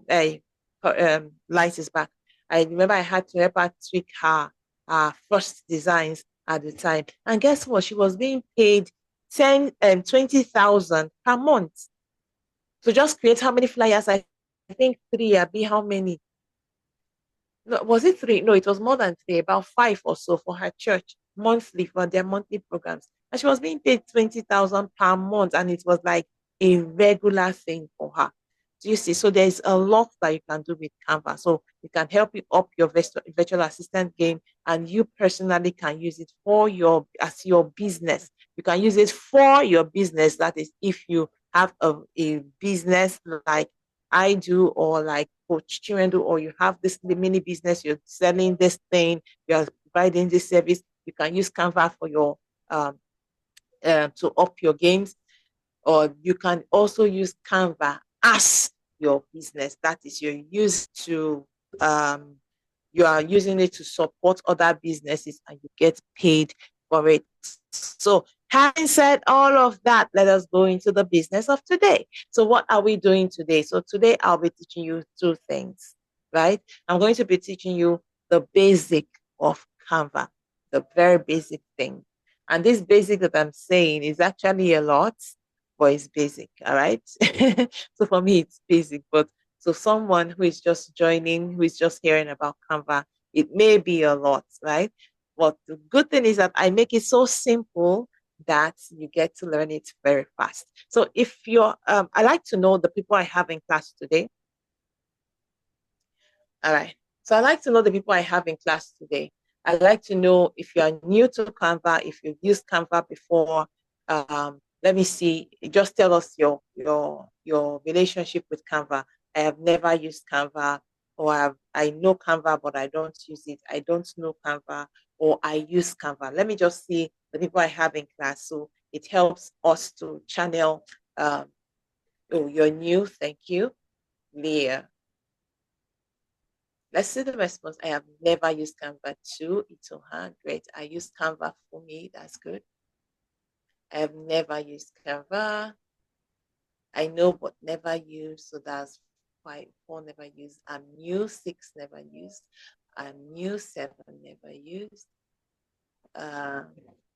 S2: light is back. I remember I had to help her tweak her first designs at the time. And guess what? She was being paid 10 and 20,000 per month. So just create how many flyers? I think 3, be how many? No, was it three? No, it was more than three, about five or so for her church monthly for their monthly programs. And she was being paid 20,000 per month, and it was like a regular thing for her. Do you see? So there's a lot that you can do with Canva. So it can help you up your virtual assistant game, and you personally can use it for your business. You can use it for your business. That is, if you have a business like I do, or like Coach Chinwendu, or you have this mini business, you're selling this thing, you're providing this service, you can use Canva for your um, to up your games, or you can also use Canva as your business. That is, um, you are using it to support other businesses, and you get paid for it. So, having said all of that, let us go into the business of today. So, what are we doing today? So, today I'll be teaching you two things, right? I'm going to be teaching you the basic of Canva, the very basic thing. And this basic that I'm saying is actually a lot, but it's basic. All right. So for me, it's basic. But so someone who is just joining, who is just hearing about Canva, it may be a lot, right? But the good thing is that I make it so simple that you get to learn it very fast. So if you're, I like to know the people I have in class today. All right. So I like to know the people I have in class today. I like to know if you are new to Canva, if you've used Canva before. Let me see. Just tell us your relationship with Canva. I have never used Canva, or I know Canva, but I don't use it. I don't know Canva, or I use Canva. Let me just see the people I have in class. So it helps us to channel. Oh, you're new. Thank you, Leah. Let's see the response. I have never used Canva too. It's so hard. Great. I use Canva for me. That's good. I have never used Canva. I know, but never used. So that's five, four never used. I'm new, six never used. I'm new, seven never used. Um,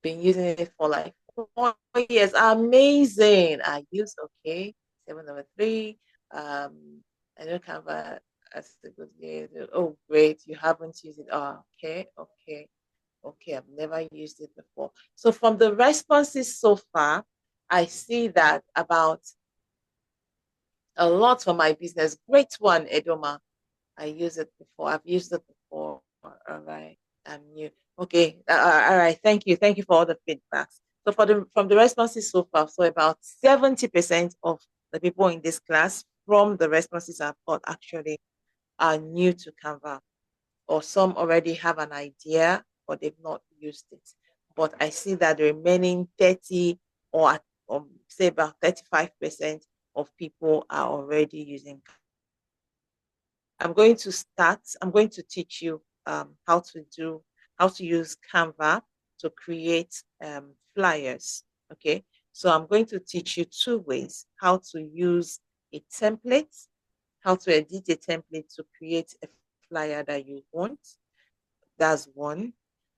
S2: been using it for like 4 years. Amazing. I use okay. Seven number three. I know Canva as a good game. Oh, great. You haven't used it. Oh, okay, okay, okay. I've never used it before. So from the responses so far, I see that about a lot for my business. Great one, Edoma. I use it before. I've used it before. All right. I'm new. Okay. All right. Thank you. Thank you for all the feedbacks. So from the responses so far, so about 70% of the people in this class from the responses I've got actually are new to Canva, or some already have an idea, but they've not used it. But I see that the remaining 30, or say about 35% of people are already using. I'm going to teach you how to use Canva to create flyers. Okay. So I'm going to teach you two ways: how to use a template, how to edit a template to create a flyer that you want. That's one.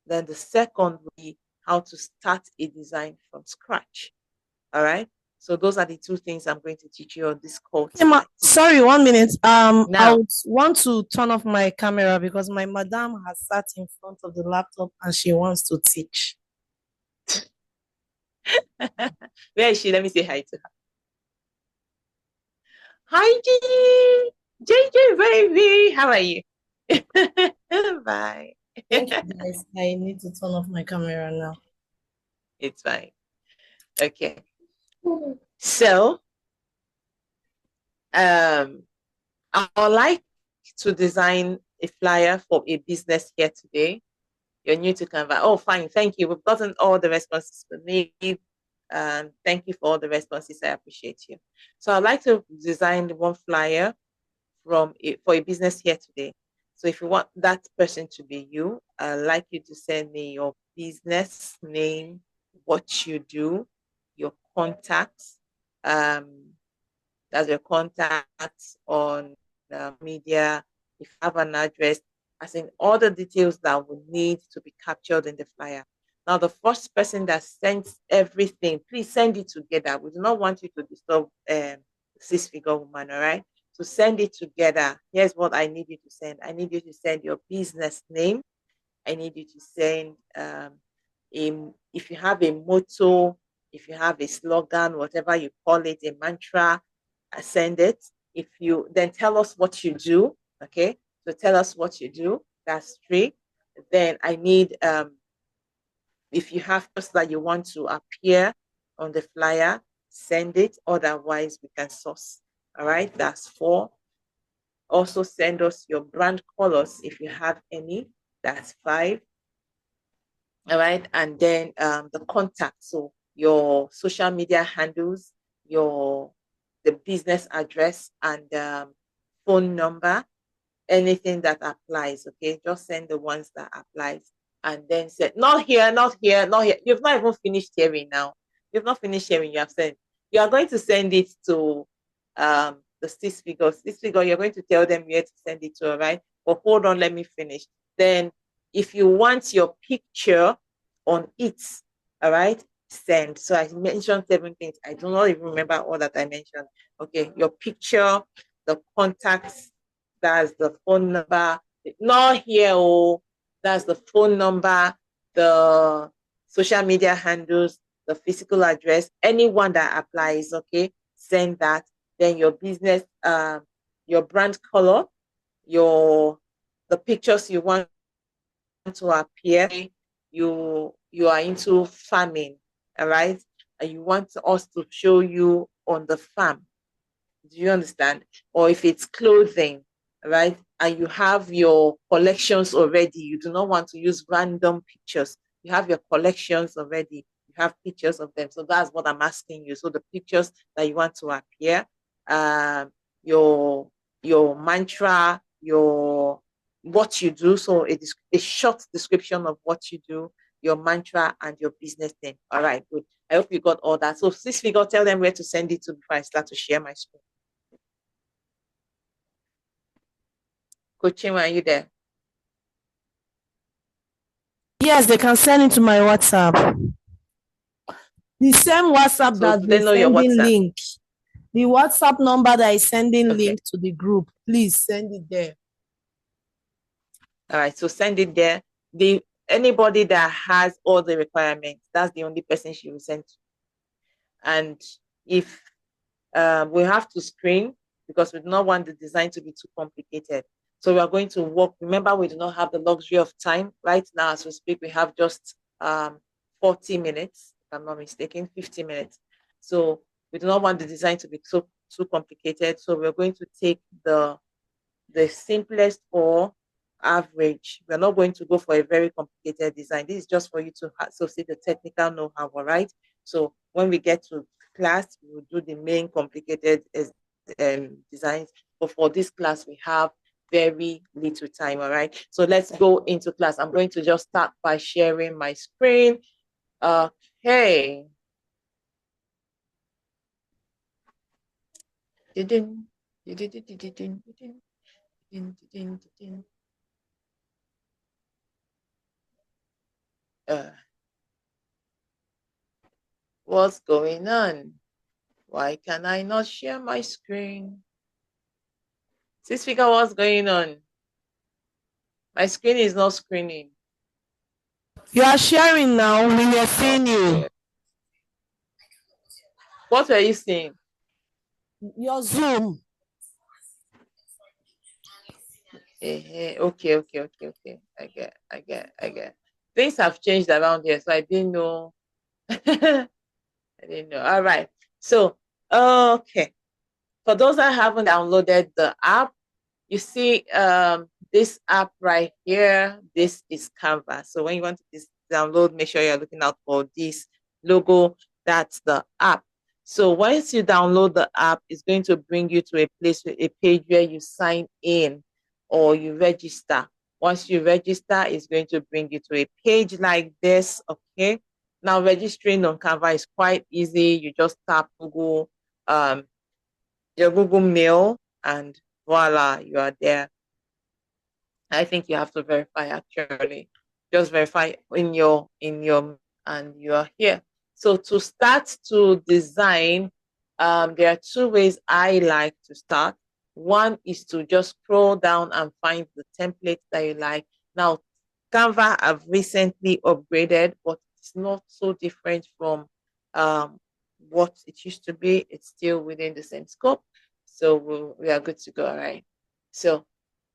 S2: Then the second will be how to start a design from scratch. All right. So those are the two things I'm going to teach you on this call tonight.
S1: Sorry, 1 minute. I
S2: Now,
S1: would want to turn off my camera because my madam has sat in front of the laptop and she wants to teach.
S2: where is she? Let me say hi to her. Hi, Gigi. JJ, baby. How are you? Bye.
S1: Thank you, guys. I need to turn off my camera now.
S2: It's fine. Okay. So, I would like to design a flyer for a business here today. You're new to Canva. Oh, fine. Thank you. We've gotten all the responses we need. Thank you for all the responses. I appreciate you. So I'd like to design one flyer for a business here today. So if you want that person to be you, I'd like you to send me your business name, what you do, your contacts, that's your contacts on media, if you have an address, as in all the details that would need to be captured in the flyer. Now, the first person that sends everything, please send it together. We do not want you to disturb six-figure woman, all right? to send it together, here's what I need you to send. I need you to send your business name. I need you to send if you have a motto, if you have a slogan, whatever you call it, a mantra, send it. If you then tell us what you do, okay? So tell us what you do. That's 3. Then I need if you have just that you want to appear on the flyer, send it. Otherwise, we can source. All right, that's 4. Also send us your brand colors if you have any. That's 5. All right, and then the contact. So your social media handles, the business address, and phone number. Anything that applies. Okay, just send the ones that applies. And then say, not here, not here, not here. You've not even finished hearing now. You've not finished hearing. You have sent. You are going to send it to the 6 figures. 6 figure, you're going to tell them where to send it to, all right? But hold on, let me finish. Then if you want your picture on it, all right, send. So I mentioned 7 things. I do not even remember all that I mentioned. Okay, your picture, the contacts, that's the phone number. Not here, oh, that's the phone number, the social media handles, the physical address, anyone that applies, okay, send that. Then your business, your brand color, the pictures you want to appear. You are into farming, all right, and you want us to show you on the farm. Do you understand? Or if it's clothing, right, and you have your collections already, you do not want to use random pictures. You have your collections already. You have pictures of them. So that's what I'm asking you. So the pictures that you want to appear, your mantra, what you do. So a short description of what you do, your mantra, and your business name. All right, good. I hope you got all that. So 6 figure, tell them where to send it to before I start to share my screen. Coach Chinwendu, are you there?
S1: Yes, they can send it to my WhatsApp. The same WhatsApp
S2: So
S1: that
S2: they
S1: is
S2: know your
S1: sending
S2: WhatsApp.
S1: link. The WhatsApp number that is sending
S2: Okay.
S1: link to the group, please send it there.
S2: All right, so send it there. Anybody that has all the requirements, that's the only person she will send to. And if we have to screen, because we do not want the design to be too complicated. So we are going to work. Remember, we do not have the luxury of time. Right now, as we speak, we have just 40 minutes, if I'm not mistaken, 50 minutes. So we do not want the design to be too complicated. So we're going to take the simplest or average. We're not going to go for a very complicated design. This is just for you to see the technical know-how, all right? So when we get to class, we'll do the main complicated designs. But for this class, we have very little time, all right? So let's go into class. I'm going to just start by sharing my screen. Okay. What's going on? Why can I not share my screen? 6 figure, what's going on? My screen is not screening.
S1: You are sharing now. We are seeing you.
S2: What were you saying?
S1: Your Zoom.
S2: Okay. I get. Things have changed around here, so I didn't know. I didn't know. All right. So, okay. For those that haven't downloaded the app, you see this app right here. This is Canva. So when you want to download, make sure you're looking out for this logo. That's the app. So once you download the app, it's going to bring you to a page where you sign in or you register. Once you register, it's going to bring you to a page like this. Okay. Now registering on Canva is quite easy. You just tap Google, your Google Mail, and voila, you are there. I think you have to verify actually. Just verify in your and you are here. So to start to design, there are 2 ways I like to start. One is to just scroll down and find the template that you like. Now, Canva have recently upgraded, but it's not so different from what it used to be. It's still within the same scope. So we are good to go, all right? So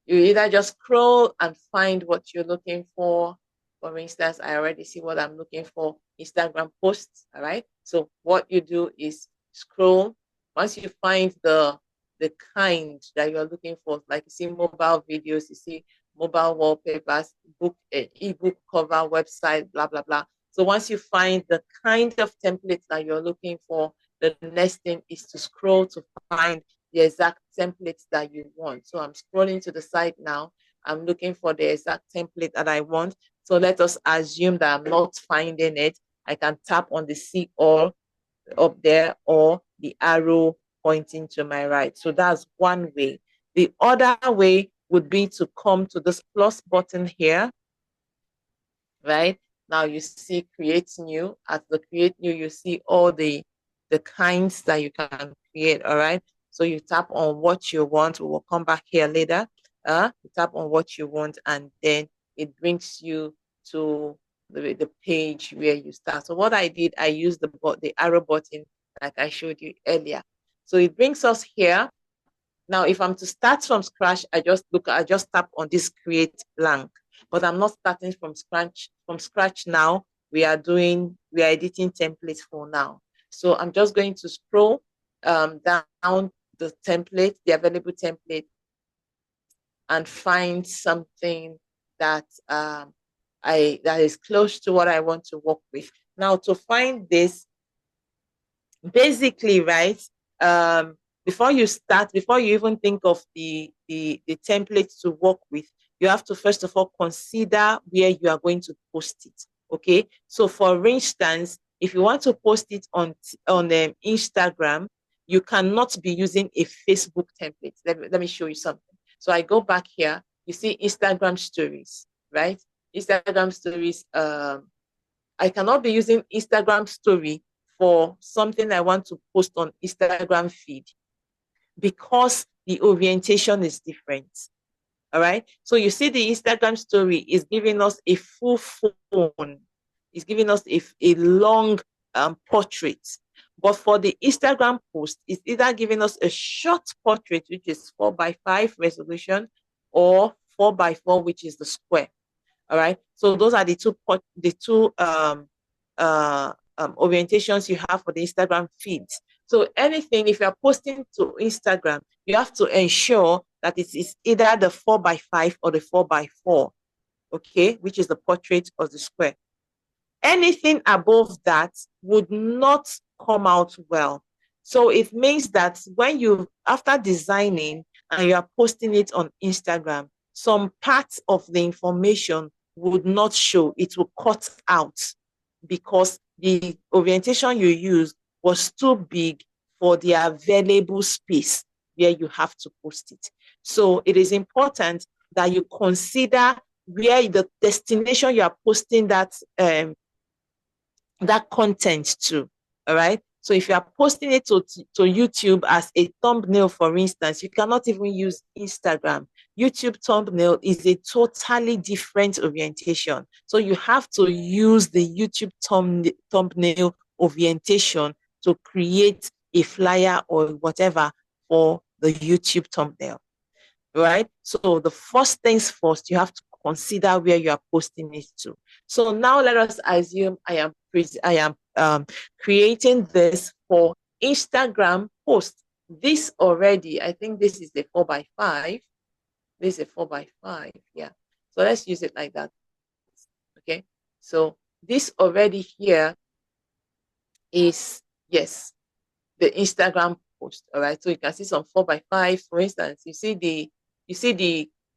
S2: you either just scroll and find what you're looking for. For instance, I already see what I'm looking for, Instagram posts, all right? So what you do is scroll. Once you find the kind that you're looking for, like you see mobile videos, you see mobile wallpapers, book, ebook cover, website, blah, blah, blah. So once you find the kind of templates that you're looking for, the next thing is to scroll to find the exact templates that you want. So I'm scrolling to the side now. I'm looking for the exact template that I want. So let us assume that I'm not finding it. I can tap on the see all up there or the arrow pointing to my right. So that's one way. The other way would be to come to this plus button here, right? Now you see create new. At the create new, you see all the kinds that you can create, all right? So you tap on what you want. We will come back here later. You tap on what you want, and then it brings you to the page where you start. So what I did, I used the arrow button like I showed you earlier. So it brings us here. Now, if I'm to start from scratch, I just tap on this create blank, but I'm not starting from scratch. From scratch now, we are editing templates for now. So I'm just going to scroll down the template, the available template, and find something that that is close to what I want to work with. Now, to find this, basically, right, before you even think of the templates to work with, you have to first of all consider where you are going to post it. Okay, so for instance, if you want to post it on Instagram, you cannot be using a Facebook template. Let me show you something. So I go back here, you see Instagram stories, right? Instagram stories. I cannot be using Instagram story for something I want to post on Instagram feed because the orientation is different. All right. So you see the Instagram story is giving us a full phone. It's giving us a long portrait. But for the Instagram post, it's either giving us a short portrait, which is 4:5 resolution, or 4:4, which is the square. All right. So those are the two orientations you have for the Instagram feeds. So anything, if you're posting to Instagram, you have to ensure that it is either the 4:5 or the 4:4, okay, which is the portrait or the square. Anything above that would not come out well. So it means that when after designing and you are posting it on Instagram, some parts of the information would not show. It will cut out because the orientation you used was too big for the available space where you have to post it. So it is important that you consider where the destination you are posting that content to. All right. So if you are posting it to YouTube as a thumbnail, for instance, you cannot even use Instagram. YouTube thumbnail is a totally different orientation. So you have to use the YouTube thumbnail orientation to create a flyer or whatever for the YouTube thumbnail. Right? So the first things first, you have to consider where you are posting it to. So now let us assume I am creating this for Instagram post. This already, I think this is the 4:5. This is a 4:5. Yeah. So let's use it like that. Okay. So this already here is, yes, the Instagram post. All right. So you can see some 4:5. For instance, you see the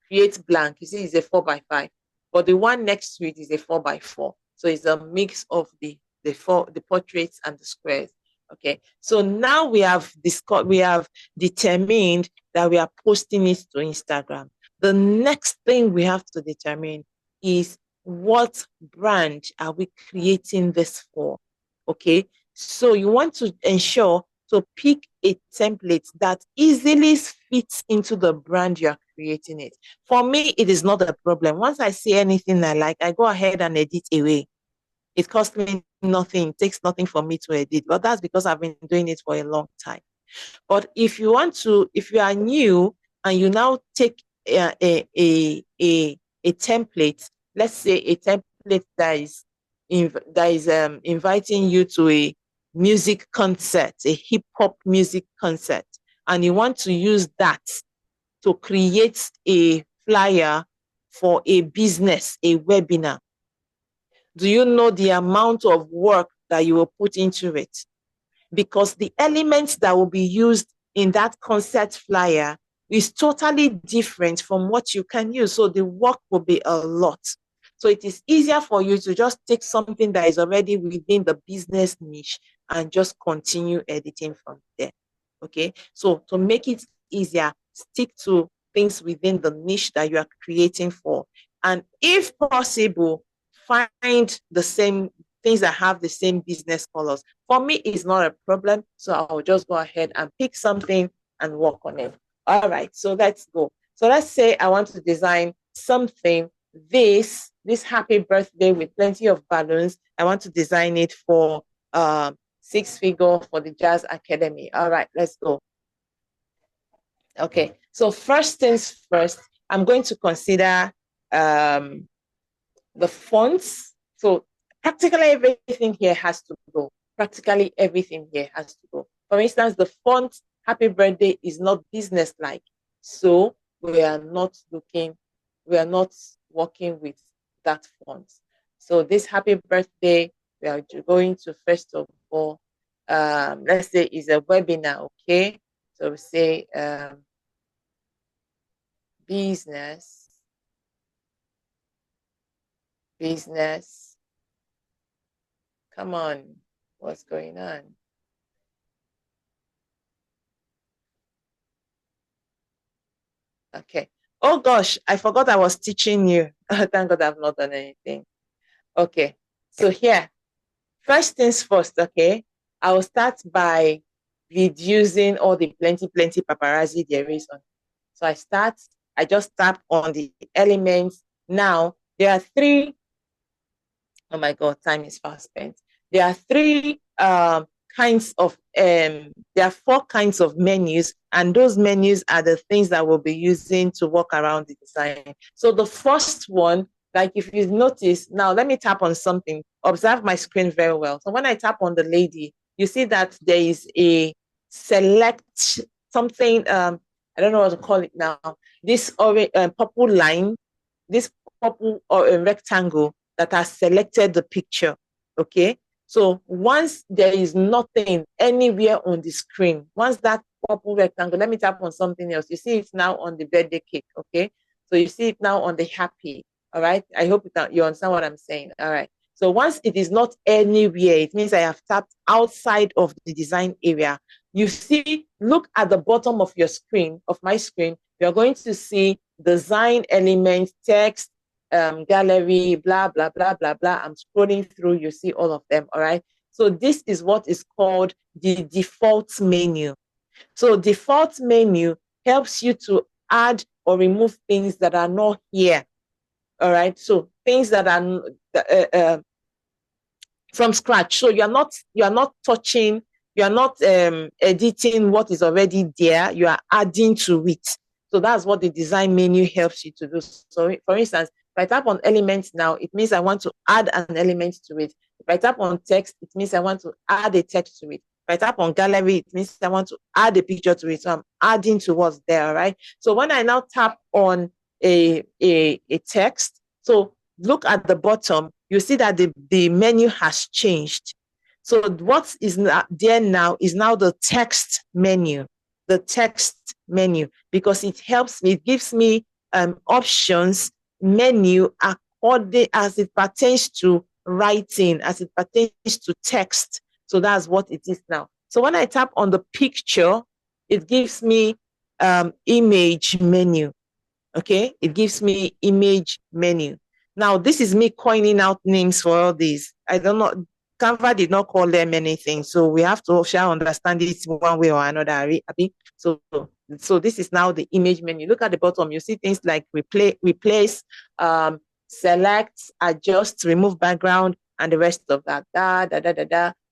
S2: create blank. You see it's a 4:5, but the one next to it is a 4:4. So it's a mix of the portraits and the squares. Okay. So now we have determined that we are posting it to Instagram. The next thing we have to determine is what brand are we creating this for? Okay. So you want to ensure to pick a template that easily fits into the brand you're creating it. For me, it is not a problem. Once I see anything I like, I go ahead and edit away. It costs me nothing. It takes nothing for me to edit. But that's because I've been doing it for a long time. But if you are new and you now take a template, let's say a template that is inviting you to a music concert, a hip hop music concert, and you want to use that to create a flyer for a business, a webinar. Do you know the amount of work that you will put into it? Because the elements that will be used in that concert flyer is totally different from what you can use. So the work will be a lot. So it is easier for you to just take something that is already within the business niche and just continue editing from there. Okay. So to make it easier, stick to things within the niche that you are creating for. And if possible, find the same things that have the same business colors. For me, it's not a problem. So I'll just go ahead and pick something and work on it. All right, so let's go. So let's say I want to design something, this happy birthday with plenty of balloons. I want to design it for 6-figure for the Jazz Academy. All right, let's go. Okay, so first things first, I'm going to consider the fonts. So practically everything here has to go. Practically everything here has to go. For instance, the font Happy Birthday is not business-like. So we are not working with that font. So this Happy Birthday, we are going to first of all, let's say is a webinar, okay? So we say business. Come on, what's going on? Okay. Oh gosh, I forgot I was teaching you. Thank God I've not done anything. Okay. So here, first things first, okay? I will start by reducing all the plenty paparazzi there is on. So I just tap on the elements. Now, there are three. Oh my God, time is fast spent. There are there are 4 kinds of menus, and those menus are the things that we'll be using to walk around the design. So the first one, like if you notice, now let me tap on something. Observe my screen very well. So when I tap on the lady, you see that there is a select something, I don't know what to call it now. This purple line, this purple or a rectangle that has selected the picture. Okay. So once there is nothing anywhere on the screen, once that purple rectangle, let me tap on something else. You see it now on the birthday cake. Okay. So you see it now on the happy. All right. I hope you understand what I'm saying. All right. So once it is not anywhere, it means I have tapped outside of the design area. You see, look at the bottom of your screen, of my screen, you're going to see design elements, text, gallery, blah, blah, blah, blah, blah. I'm scrolling through, you see all of them, all right? So this is what is called the default menu. So default menu helps you to add or remove things that are not here, all right? So things that are from scratch. So you're not touching, you're not editing what is already there, you are adding to it. So that's what the design menu helps you to do. So for instance, if I tap on elements now, it means I want to add an element to it. If I tap on text, it means I want to add a text to it. If I tap on gallery, it means I want to add a picture to it. So I'm adding to what's there, right? So when I now tap on a text, so look at the bottom, you see that the menu has changed. So what is there now is now the text menu, because it helps me, it gives me options, menu according as it pertains to writing, as it pertains to text. So that's what it is now. So when I tap on the picture, it gives me image menu. Okay, it gives me image menu. Now, this is me coining out names for all these. I don't know. Canva did not call them anything, so we have to shall understand it one way or another. So this is now the image menu. Look at the bottom, you see things like replace, select, adjust, remove background, and the rest of that.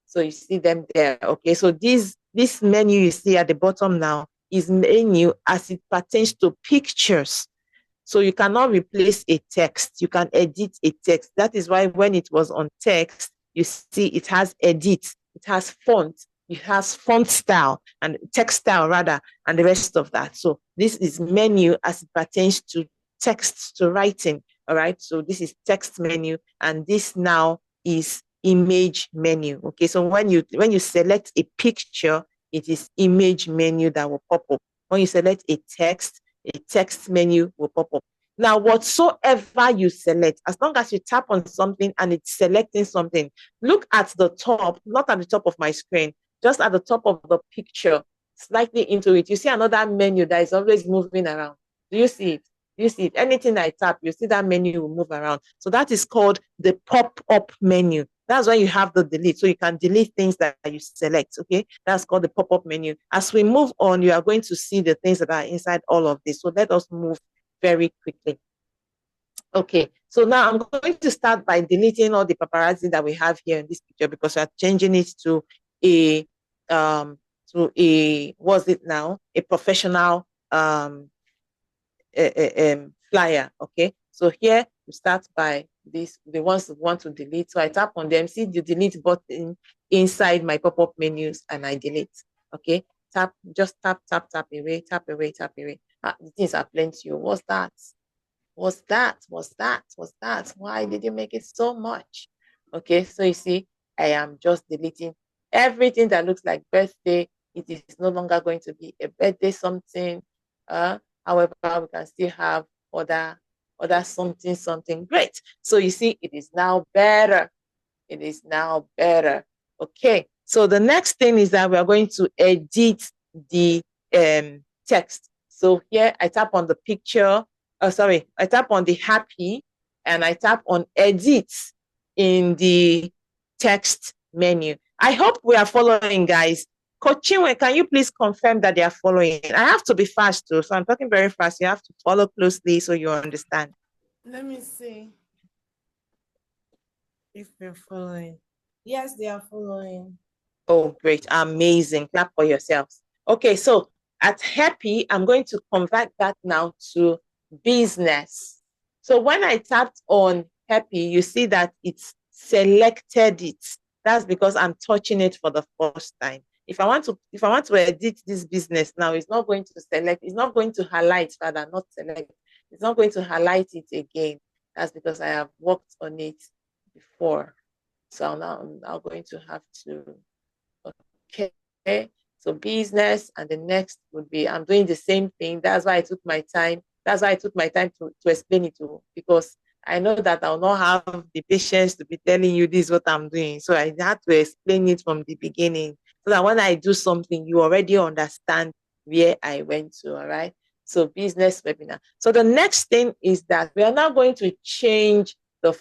S2: So you see them there. Okay, so this menu you see at the bottom now is menu as it pertains to pictures. So you cannot replace a text. You can edit a text. That is why when it was on text, you see it has edit, it has font, it has font style and text style rather, and the rest of that. So this is menu as it pertains to text, to writing. All right. So this is text menu, and this now is image menu. Okay. So when you select a picture, it is image menu that will pop up. When you select a text menu will pop up. Now, whatsoever you select, as long as you tap on something and it's selecting something, look at the top, not at the top of my screen, just at the top of the picture, slightly into it. You see another menu that is always moving around. Do you see it? Do you see it? Anything I tap, you see that menu will move around. So that is called the pop-up menu. That's why you have the delete. So you can delete things that you select. Okay. That's called the pop-up menu. As we move on, you are going to see the things that are inside all of this. So let us move very quickly. Okay. So now I'm going to start by deleting all the paparazzi that we have here in this picture, because we're changing it to what's it now? A professional flyer. Okay. So here we start by this, the ones that want to delete. So I tap on them, see the delete button inside my pop-up menus, and I delete. Okay. Just tap away, tap away, tap away. The things are plenty. What's that? What's that? Why did you make it so much? Okay, so you see, I am just deleting everything that looks like birthday. It is no longer going to be a birthday something. However, we can still have other something great. So you see, it is now better. It is now better. Okay, so the next thing is that we are going to edit the text. So here I tap on the picture. I tap on the happy and I tap on edit in the text menu. I hope we are following, guys. Coach Chinwendu, can you please confirm that they are following? I have to be fast too, so I'm talking very fast. You have to follow closely so you understand.
S1: Let me see if they're following. Yes, they are following.
S2: Oh, great. Amazing. Clap for yourselves. Okay, so at happy, I'm going to convert that now to business. So when I tapped on happy, you see that it's selected it. That's because I'm touching it for the first time. If I want to edit this business now, it's not going to select, it's not going to highlight, rather, not select. It's not going to highlight it again. That's because I have worked on it before. So now I'm now going to have to, okay. So business, and the next would be, I'm doing the same thing. That's why I took my time. That's why I took my time to explain it to, because I know that I'll not have the patience to be telling you this is what I'm doing. So I had to explain it from the beginning, so that when I do something, you already understand where I went to. All right. So business webinar. So the next thing is that we are now going to change the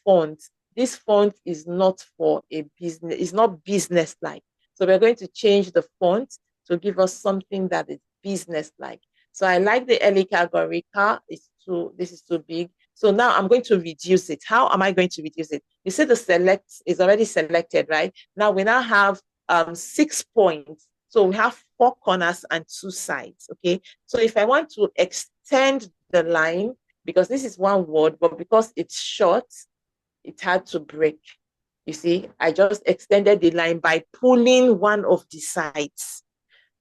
S2: font. This font is not for a business, it's not business-like. So we're going to change the font to give us something that is business-like. So I like the Elika Gorica. This is too big. So now I'm going to reduce it. How am I going to reduce it? You see the select is already selected, right? Now we now have 6 points. So we have 4 corners and 2 sides, okay? So if I want to extend the line, because this is one word, but because it's short, it had to break. You see, I just extended the line by pulling one of the sides.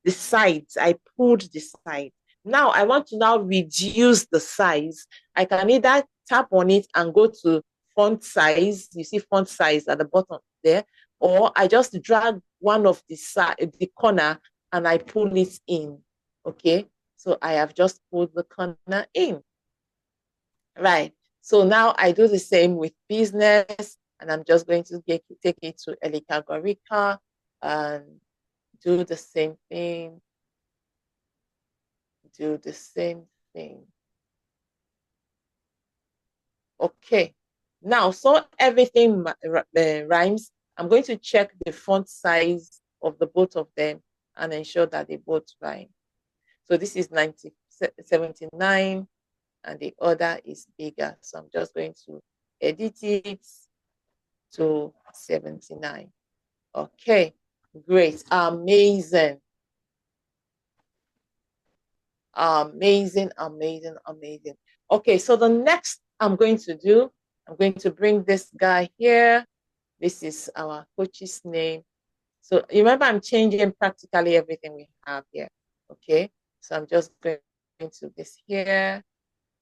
S2: The sides, I pulled the side. Now I want to now reduce the size. I can either tap on it and go to font size. You see font size at the bottom there, or I just drag one of the corner and I pull it in. Okay, so I have just pulled the corner in. Right. So now I do the same with business, and I'm just going to take it to Elika Gorica and do the same thing. Do the same thing. Okay. Now, so everything rhymes. I'm going to check the font size of the both of them and ensure that they both rhyme. So this is 79 and the other is bigger. So I'm just going to edit it to 79. Okay, great, amazing. Amazing, amazing, amazing. Okay, so the next I'm going to do, I'm going to bring this guy here. This is our coach's name. So remember, I'm changing practically everything we have here. Okay, so I'm just going to this here,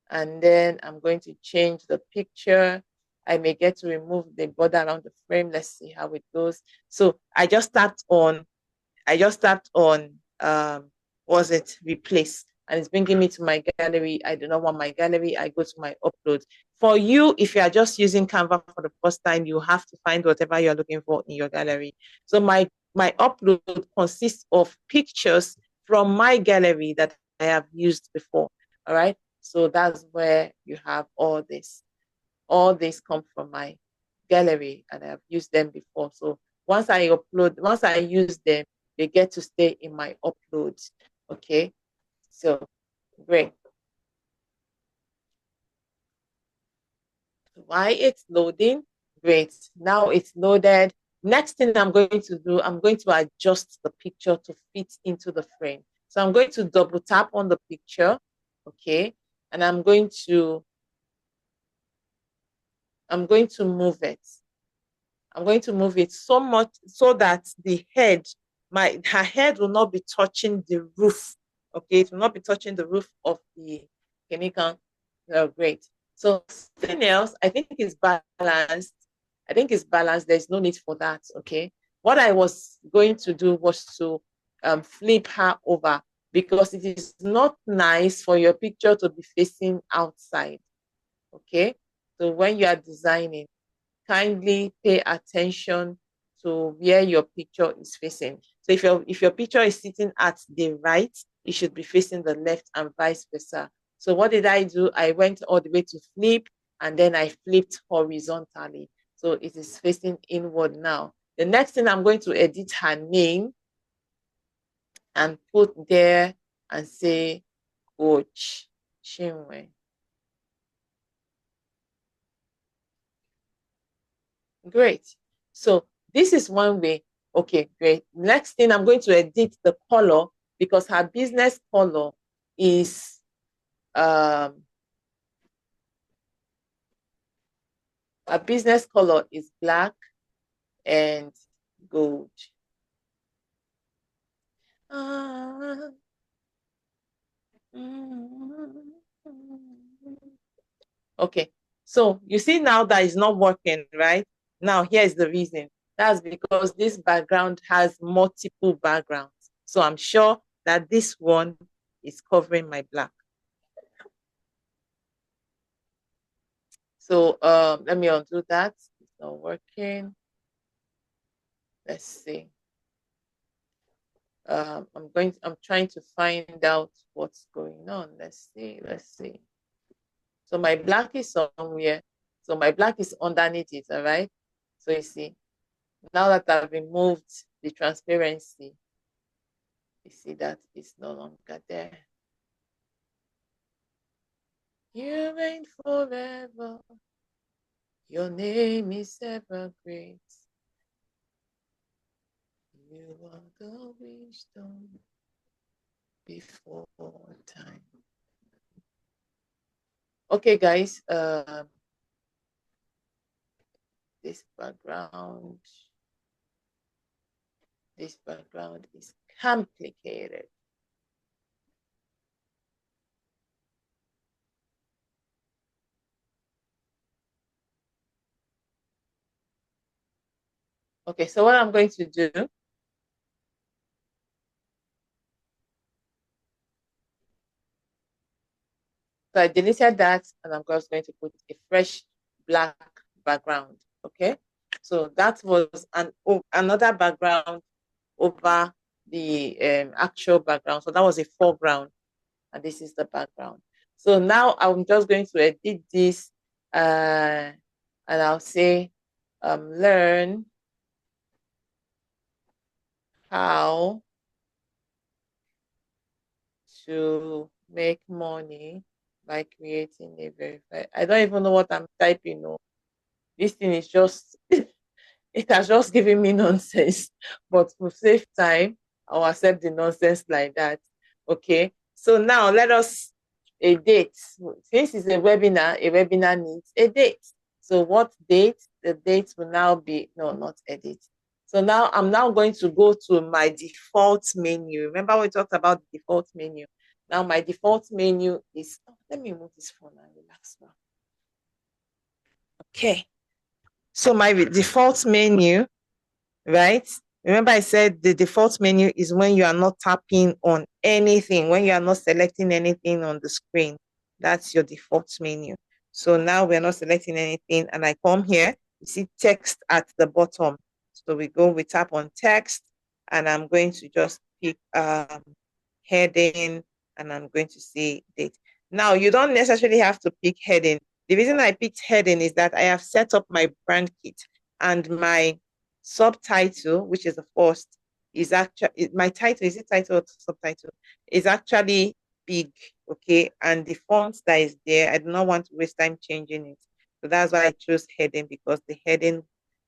S2: and then I'm going to change the picture. I may get to remove the border around the frame. Let's see how it goes. So I just start on was it replace, and it's bringing me to my gallery. I do not want my gallery. I go to my upload. For you, if you are just using Canva for the first time, you have to find whatever you're looking for in your gallery. So my upload consists of pictures from my gallery that I have used before. All right. So that's where you have all this. All this come from my gallery and I've used them before. So once I use them, they get to stay in my uploads. Okay, so great. Why it's loading? Great. Now it's loaded. Next thing I'm going to do, I'm going to adjust the picture to fit into the frame. So I'm going to double tap on the picture, okay, and I'm going to move it. I'm going to move it so much so that the head, her head will not be touching the roof. Okay, it will not be touching the roof of the chemical. Great. So something else, I think is balanced. I think it's balanced. There's no need for that. Okay. What I was going to do was to flip her over because it is not nice for your picture to be facing outside. Okay. So when you are designing, kindly pay attention to where your picture is facing. So if your picture is sitting at the right, it should be facing the left and vice versa. So what did I do? I went all the way to flip and then I flipped horizontally. So it is facing inward now. The next thing, I'm going to edit her name and put there and say Coach Chinwendu. Great. So this is one way. Okay, great. Next thing, I'm going to edit the color because her business color is her business color is black and gold. Okay, so you see now that it's not working, right? Now here's the reason. That's because this background has multiple backgrounds. So I'm sure that this one is covering my black. So let me undo that. It's not working. Let's see. I'm trying to find out what's going on. Let's see. So my black is somewhere. So my black is underneath it, all right? So you see, now that I've removed the transparency, you see that it's no longer there. You reign forever. Your name is ever great. You are the wisdom before time. Okay, guys. This background is complicated. Okay, so what I'm going to do, so I deleted that and I'm just going to put a fresh black background. Okay, so that was another background over the actual background. So that was a foreground and this is the background. So now I'm just going to edit this and I'll say learn how to make money by creating a verified. I don't even know what I'm typing. No, this thing is just it has just given me nonsense. But to save time, I'll accept the nonsense like that. Okay. So now let us a date. Since it's a webinar needs a date. So what date? The date will now be no, not edit. So now I'm now going to go to my default menu. Remember we talked about the default menu. Now my default menu is let me move this phone and relax now. Okay. So my default menu, right? Remember I said the default menu is when you are not tapping on anything, when you are not selecting anything on the screen. That's your default menu. So now we're not selecting anything and I come here, you see text at the bottom. So we tap on text and I'm going to just pick heading and I'm going to say date. Now you don't necessarily have to pick heading. The reason I picked heading is that I have set up my brand kit and my subtitle, which is the first, is actually my title. Is it title or subtitle? Is actually big, okay? And the font that is there, I do not want to waste time changing it. So that's why I chose heading because the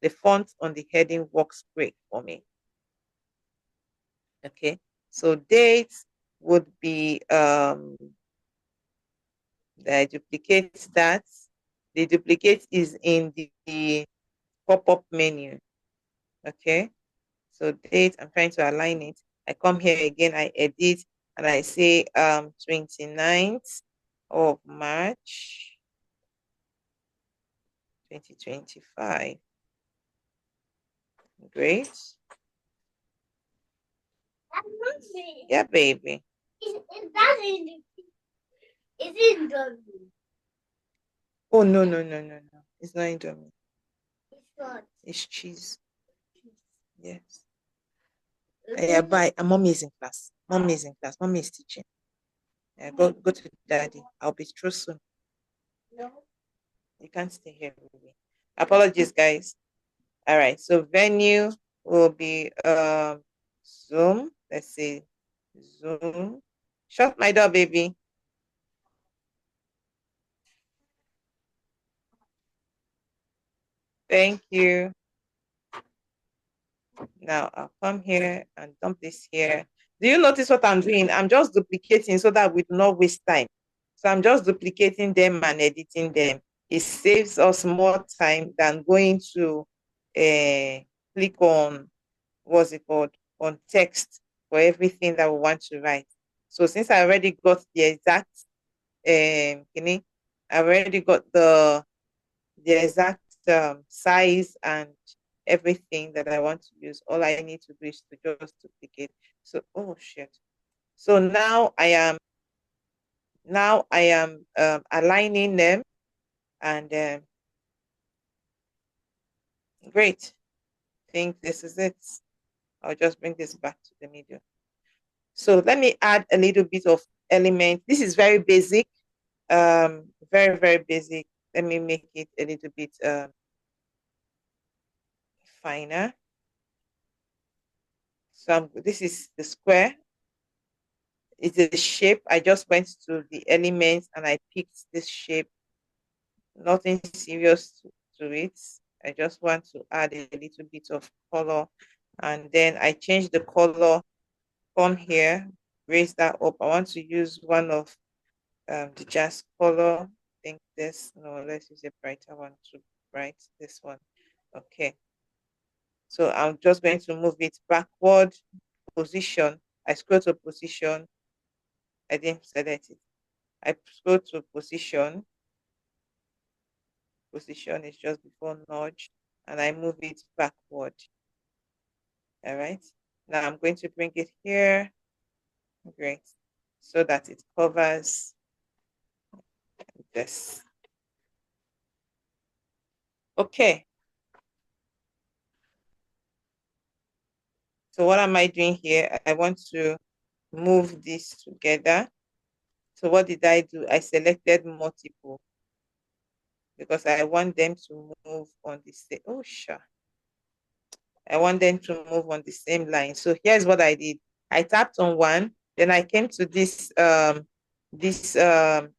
S2: font on the heading works great for me. Okay, so dates would be I duplicate that. The duplicate is in the pop-up menu. Okay, so date, I'm trying to align it. I come here again, I edit, and I say 29th of March 2025. Great. Yeah, baby. Is it Indomie? Oh, no. It's not Indomie. It's what? It's cheese. Yes. Yeah, bye. Mommy is in class. Mommy is in class. Mommy is teaching. Yeah, go to daddy. I'll be through soon. No. You can't stay here with me. Apologies, guys. All right. So venue will be Zoom. Let's see. Zoom. Shut my door, baby. Thank you. Now I'll come here and dump this here. Do you notice what I'm doing? I'm just duplicating so that we do not waste time. So I'm just duplicating them and editing them. It saves us more time than going to click on, what's it called, on text for everything that we want to write. So since I already got the exact, I already got the exact size and everything that I want to use. All I need to do is to just duplicate. So, oh shit. So now I am aligning them and great. I think this is it. I'll just bring this back to the middle. So let me add a little bit of element. This is very basic, very, very basic. Let me make it a little bit finer. So this is the square. It's a shape. I just went to the elements and I picked this shape. Nothing serious to it. I just want to add a little bit of color. And then I change the color. Come here, raise that up. I want to use one of the jazz color. I think this, no, let's use a brighter one to bright this one. Okay. So I'm just going to move it backward, position. I scroll to position. I didn't select it. I scroll to position. Position is just before nudge, and I move it backward. All right. Now I'm going to bring it here. Great. So that it covers this. Okay. So what am I doing here? I want to move this together. So what did I do? I selected multiple because I want them to move on the same. Oh, sure. I want them to move on the same line. So here's what I did. I tapped on one, then I came to this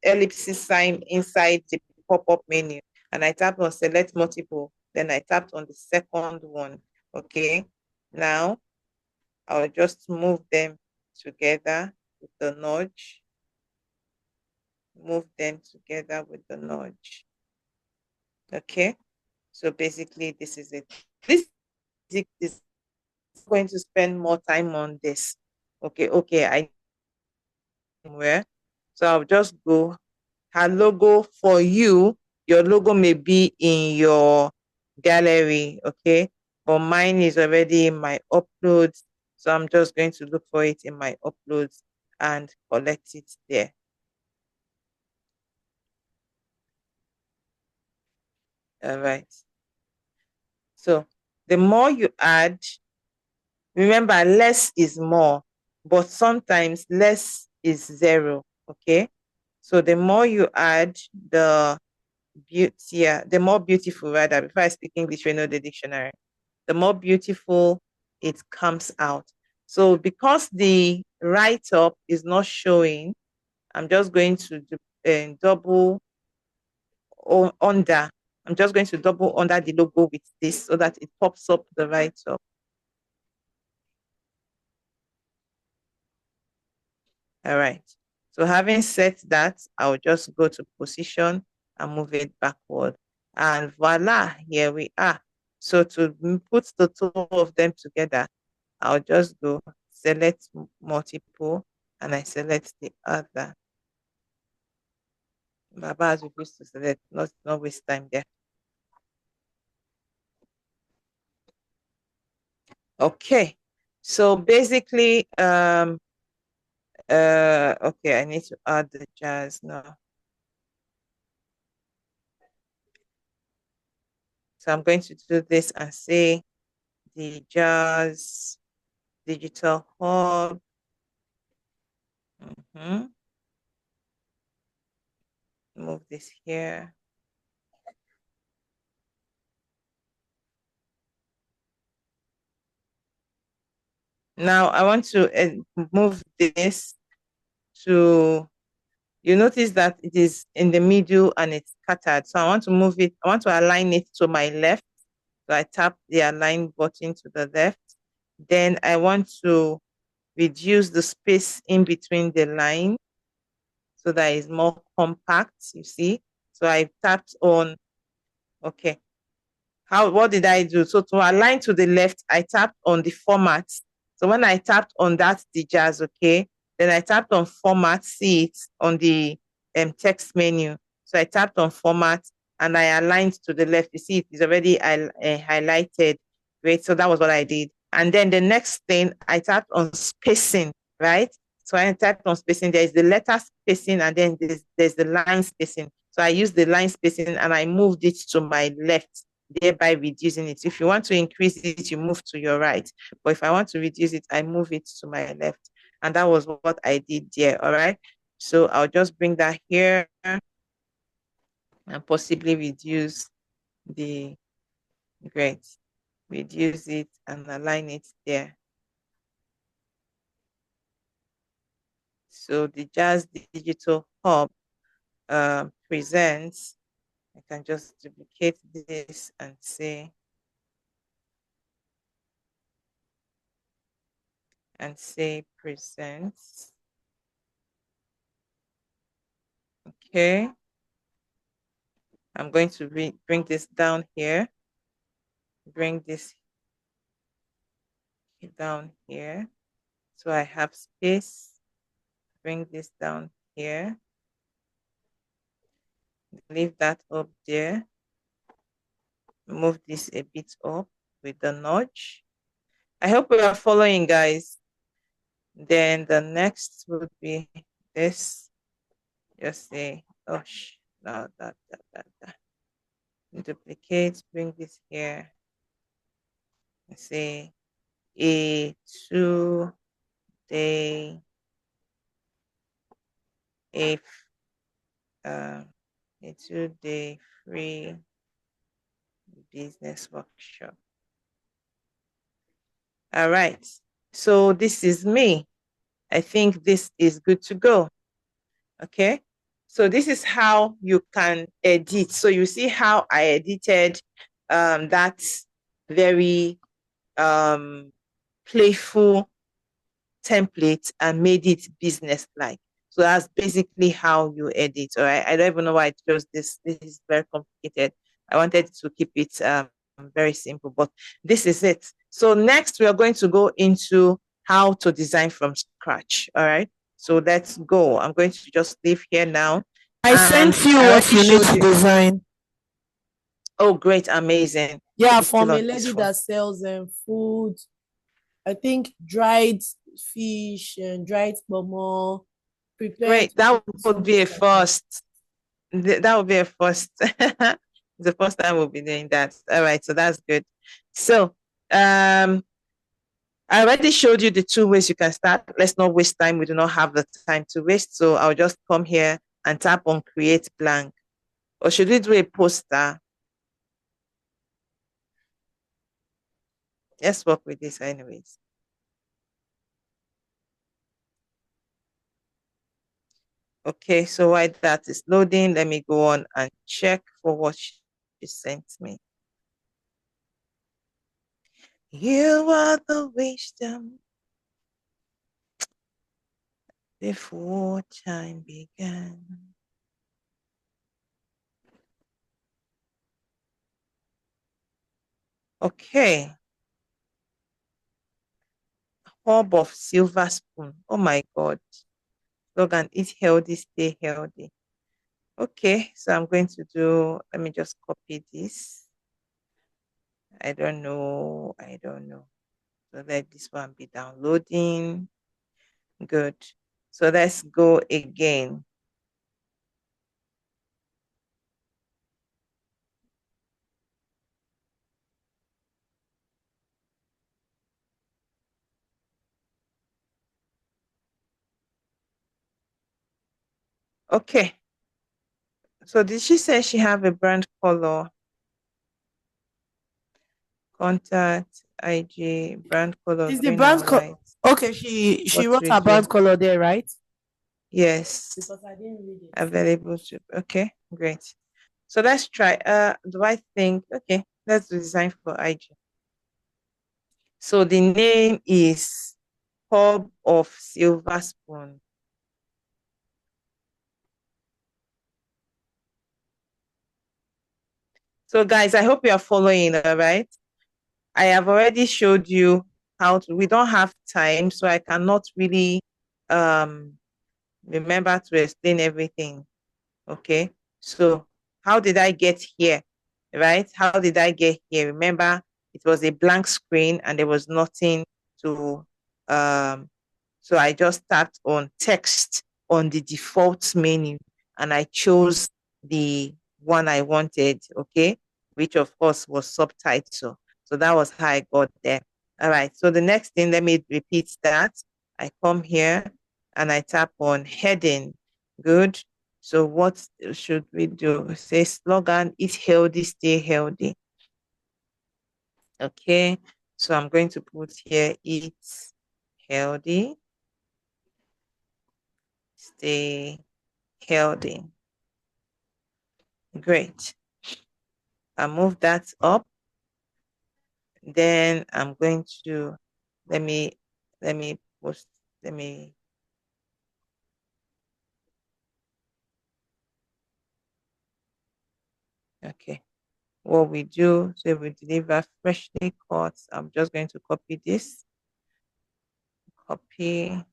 S2: ellipsis sign inside the pop-up menu, and I tapped on select multiple. Then I tapped on the second one. Okay. Now I'll just move them together with the nudge. Move them together with the nudge. Okay. So basically, this is it. This is going to spend more time on this. Okay, I where. So I'll just go her logo for you. Your logo may be in your gallery, okay? But mine is already in my uploads. So I'm just going to look for it in my uploads and collect it there. All right. So the more you add, remember, less is more, but sometimes less is zero, okay? So the more you add, the the more beautiful, rather, before I speak English, you know the dictionary, the more beautiful it comes out. So because the write-up is not showing, I'm just going to double under. I'm just going to double under the logo with this so that it pops up the write-up. All right. So having set that, I'll just go to position and move it backward. And voila, here we are. So to put the two of them together, I'll just go select multiple and I select the other. Baba, as we used to select, not waste time there. Okay. So basically, okay, I need to add the jazz now. So I'm going to do this and say the jazz digital hub. Move this here. Now I want to move this to, you notice that it is in the middle and it's scattered. So I want to move it, I want to align it to my left. So I tap the align button to the left. Then I want to reduce the space in between the line so that it's more compact, you see. So I tapped on, okay. What did I do? So to align to the left, I tapped on the format. So when I tapped on that, the jazz, okay, then I tapped on format, see it on the text menu. So I tapped on format and I aligned to the left. You see, it is already highlighted. Great. So that was what I did. And then the next thing, I tapped on spacing, right? So I tapped on spacing. There is the letter spacing and then there's the line spacing. So I used the line spacing and I moved it to my left, thereby reducing it. If you want to increase it, you move to your right. But if I want to reduce it, I move it to my left. And that was what I did there. All right. So I'll just bring that here and possibly reduce the, great, reduce it and align it there. So the Jazz Digital Hub presents, I can just duplicate this and say, presents. Okay. I'm going to bring this down here. Bring this down here. So I have space. Bring this down here. Leave that up there. Move this a bit up with the nudge. I hope we are following, guys. Then the next would be this. Just say, oh, no, that. Duplicate, bring this here. And say a 2-day a 2-day free business workshop. All right. So this is me. I think this is good to go. Okay. So this is how you can edit. So you see how I edited that very playful template and made it business-like. So that's basically how you edit. All right. I don't even know why I chose this. This is very complicated. I wanted to keep it very simple, but this is it. So next we are going to go into how to design from scratch. All right. So let's go. I'm going to just leave here now.
S1: I
S2: And
S1: sent you
S2: I
S1: what
S2: already
S1: you need
S2: showed
S1: to
S2: you.
S1: design.
S2: Oh, great. Amazing.
S1: Yeah,
S2: It's still
S1: from a
S2: on this
S1: lady
S2: phone.
S1: that sells food. I think dried fish and dried pomo, prepared
S2: Great. That
S1: foods,
S2: would be
S1: something
S2: a
S1: like that.
S2: first. That would be a first. The first time we'll be doing that. All right, so that's good. So I already showed you the two ways you can start. Let's not waste time. We do not have the time to waste. So I'll just come here and tap on create blank. Or should we do a poster? Let's work with this anyways. Okay, so while that is loading, let me go on and check for what she sent me. You are the wisdom before time began. Okay. Hub of silver spoon. Oh my God. Slogan, eat healthy, stay healthy. Okay, so I'm going to do, let me just copy this. I don't know. So let this one be downloading. Good. So let's go again. Okay. So did she say she have a brand color? Contact, IG, brand color,
S1: Is the
S2: green
S1: brand
S2: and white.
S1: okay? She
S2: What
S1: wrote
S2: we
S1: her
S2: do?
S1: brand color there, right?
S2: Yes.
S1: Because I didn't read it.
S2: Available to, okay, great. So let's try. Do I think, okay, let's design for IG. So the name is Hub of Silver Spoon. So guys, I hope you are following, all right? I have already showed you how to, we don't have time, so I cannot really remember to explain everything. Okay. So how did I get here? Right? How did I get here? Remember, it was a blank screen and there was nothing to so I just tapped on text on the default menu and I chose the one I wanted, okay, which of course was subtitle. So that was how I got there. All right. So the next thing, let me repeat that. I come here and I tap on heading. Good. So what should we do? Say slogan, eat healthy, stay healthy. Okay. So I'm going to put here, eat healthy, stay healthy. Great. I move that up. Then I'm going to, let me post, let me, okay. What we do, so we deliver freshly cut. I'm just going to copy this, copy,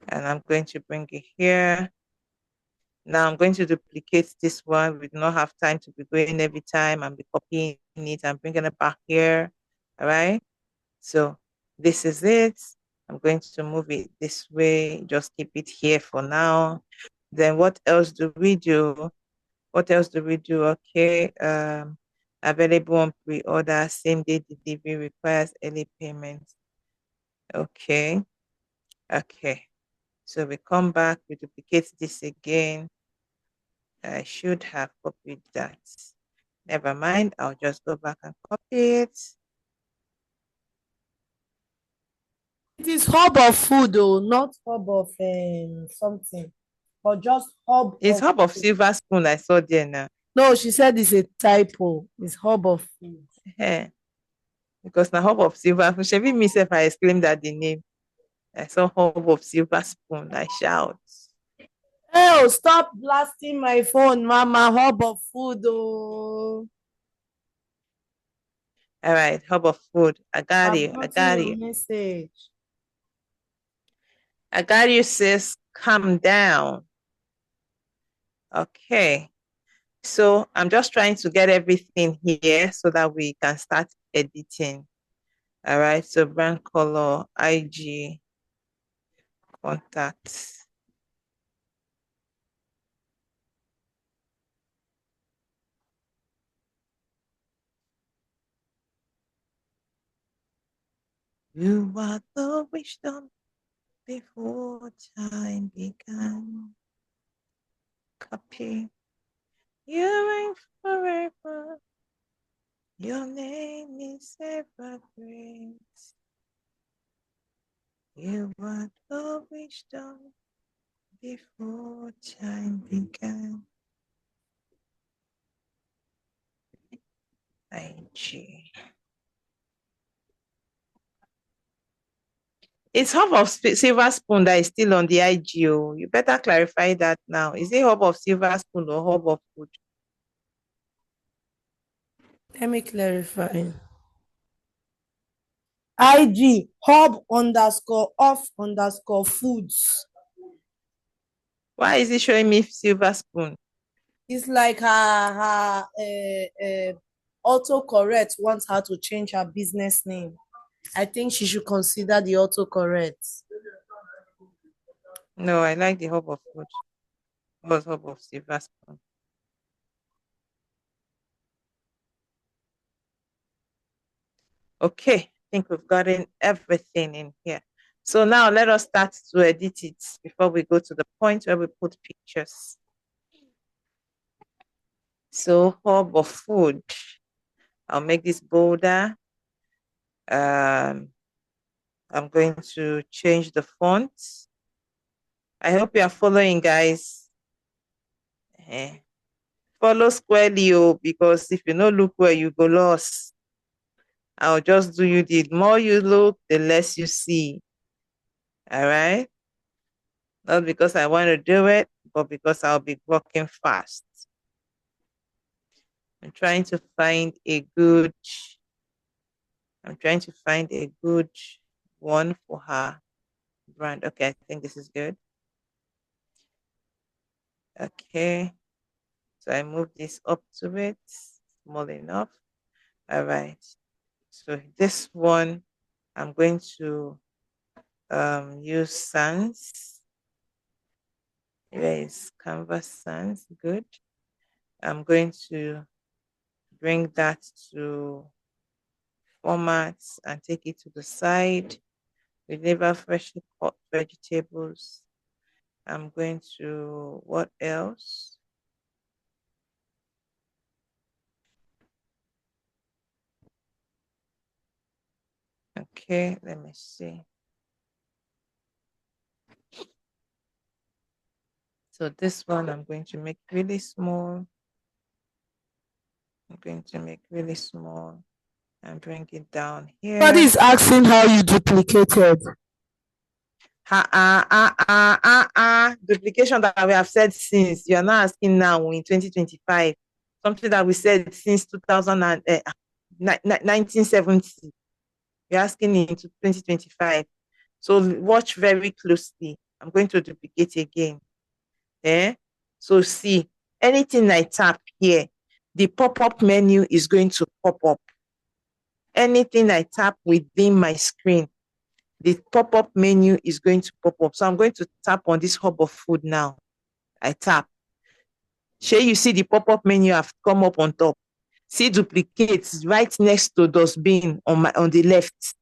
S2: and I'm going to bring it here. Now I'm going to duplicate this one. We do not have time to be going every time and be copying it and bringing it back here. All right. So this is it. I'm going to move it this way. Just keep it here for now. Then what else do we do? What else do we do? Okay. Available on pre-order, same day delivery, requires early payment. Okay. Okay. So we come back, we duplicate this again. I should have copied that. Never mind. I'll just go back and copy it.
S1: It is hub of food, though, not hub of something, but just hub
S2: It's
S1: of
S2: hub of
S1: food.
S2: silver spoon I saw there now.
S1: No, she said it's a typo. It's hub of food.
S2: Yeah. Because now hub of silver spoon. Shebi me if I exclaim that the name. I saw hub of silver spoon. I shout.
S1: Oh, stop blasting my phone, Mama. Hub of food, oh.
S2: All right, hub of food. I got
S1: I've
S2: you. I
S1: gotten
S2: got
S1: your
S2: you.
S1: message.
S2: I got you, sis. Calm down. Okay. So I'm just trying to get everything here so that we can start editing. All right. So brand color, IG, contacts. You are the wisdom before time began. Copy. You reign forever. Your name is ever great. You are the wisdom before time began. IG. It's hub of silver spoon that is still on the IGO. You better clarify that now. Is it hub of silver spoon or hub of food?
S1: Let me clarify. IG hub underscore off underscore foods.
S2: Why is it showing me silver spoon?
S1: It's like her autocorrect wants her to change her business name. I think she should consider the autocorrect.
S2: No, I like the hub of food. What's hub of silver spoon? Okay, I think we've gotten everything in here. So now let us start to edit it before we go to the point where we put pictures. So hub of food. I'll make this bolder. I'm going to change the font. I hope you are following, guys. Follow squarely, because if you don't look where you go lost. I'll just do you the more you look, the less you see. All right? Not because I want to do it, but because I'll be working fast. I'm trying to find a good one for her brand. Okay, I think this is good. Okay. So I move this up to it, small enough. All right. So this one, I'm going to use Sans. Here is Canva Sans. Good. I'm going to bring that to formats and take it to the side. We never freshly cut vegetables. I'm going to, what else? Okay, let me see. So this one I'm going to make really small. I'm going to make really small and bring it down here.
S1: Somebody is asking how you duplicated.
S2: Duplication that we have said since. You are not asking now in 2025. Something that we said since 1970. You're asking in 2025. So watch very closely. I'm going to duplicate again. So see, anything I tap here, the pop-up menu is going to pop up. Anything I tap within my screen, the pop-up menu is going to pop up. So I'm going to tap on this hub of food now. I tap. Share, you see the pop-up menu have come up on top. See duplicates right next to dustbin on the left.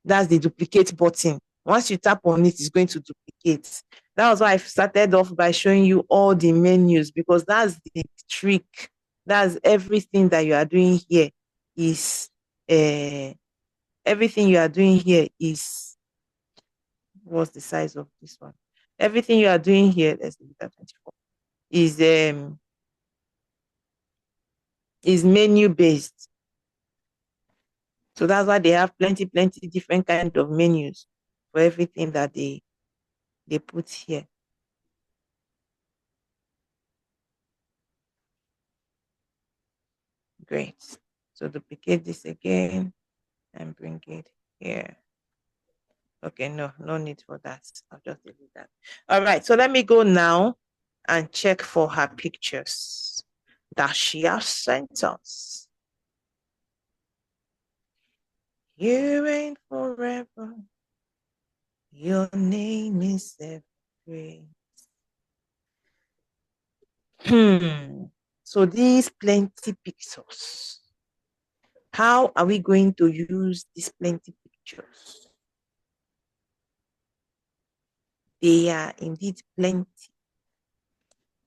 S2: That's the duplicate button. Once you tap on it, it's going to duplicate. That was why I started off by showing you all the menus, because that's the trick. That's everything that you are doing here is What's the size of this one? Everything you are doing here, let's leave it at 24, is menu based. So that's why they have plenty different kind of menus for everything that they put here. Great. So duplicate this again and bring it here. Okay, no need for that. I'll just delete that. All right, so let me go now and check for her pictures that she has sent us. You reign forever. Your name is evergreen. So these plenty pictures. How are we going to use these plenty pictures? They are indeed plenty.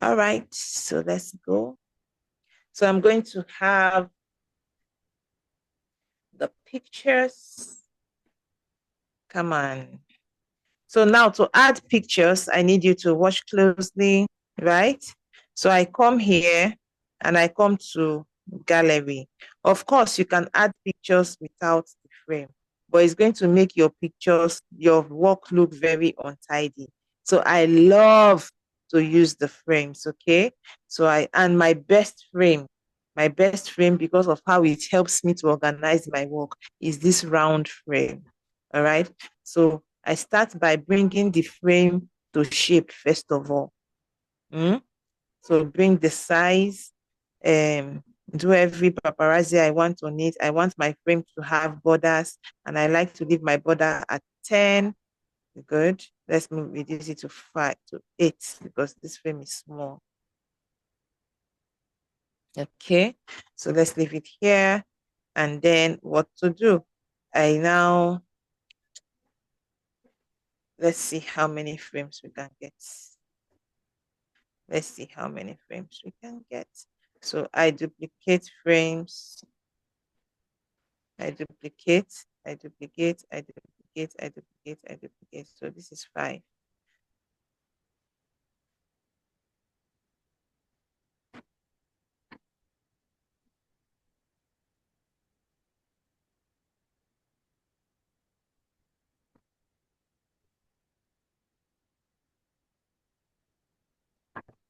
S2: All right, so let's go. So I'm going to have the pictures. Come on. So now to add pictures, I need you to watch closely, right? So I come here and I come to gallery. Of course, you can add pictures without the frame, but it's going to make your pictures, your work look very untidy. So I love to use the frames, okay? So and my best frame because of how it helps me to organize my work is this round frame, all right? So I start by bringing the frame to shape first of all. So bring the size, do every paparazzi I want on it. I want my frame to have borders, and I like to leave my border at 10. Good. Let's reduce it to 5 to 8 because this frame is small. Okay, so let's leave it here. And then what to do? Let's see how many frames we can get. Let's see how many frames we can get. So I duplicate frames. I duplicate. So this is 5.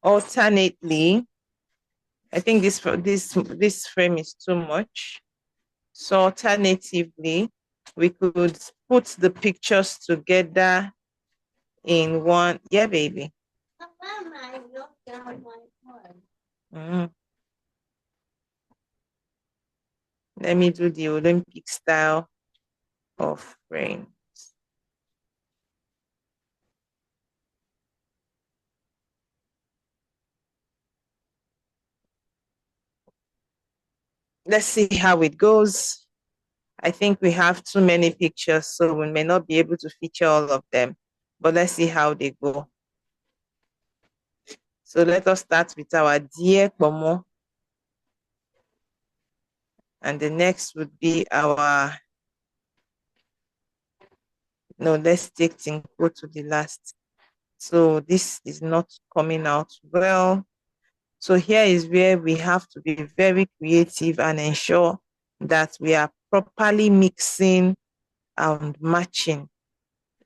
S2: Alternately, I think this frame is too much. So alternatively, we could put the pictures together in one. Yeah, baby. Mm. Let me do the Olympic style of frame. Let's see how it goes. I think we have too many pictures, so we may not be able to feature all of them, but let's see how they go. So let us start with our dear Pomo. And the next would be our, no, let's take Tinko to the last. So this is not coming out well. So here is where we have to be very creative and ensure that we are properly mixing and matching.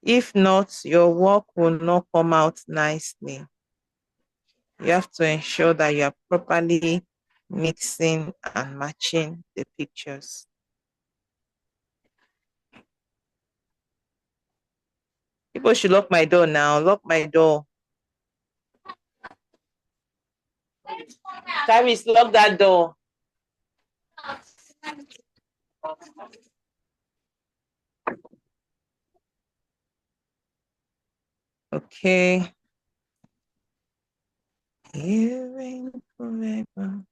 S2: If not, your work will not come out nicely. You have to ensure that you are properly mixing and matching the pictures. People should lock my door now. Lock my door. Travis, lock that door. Okay. You reign forever.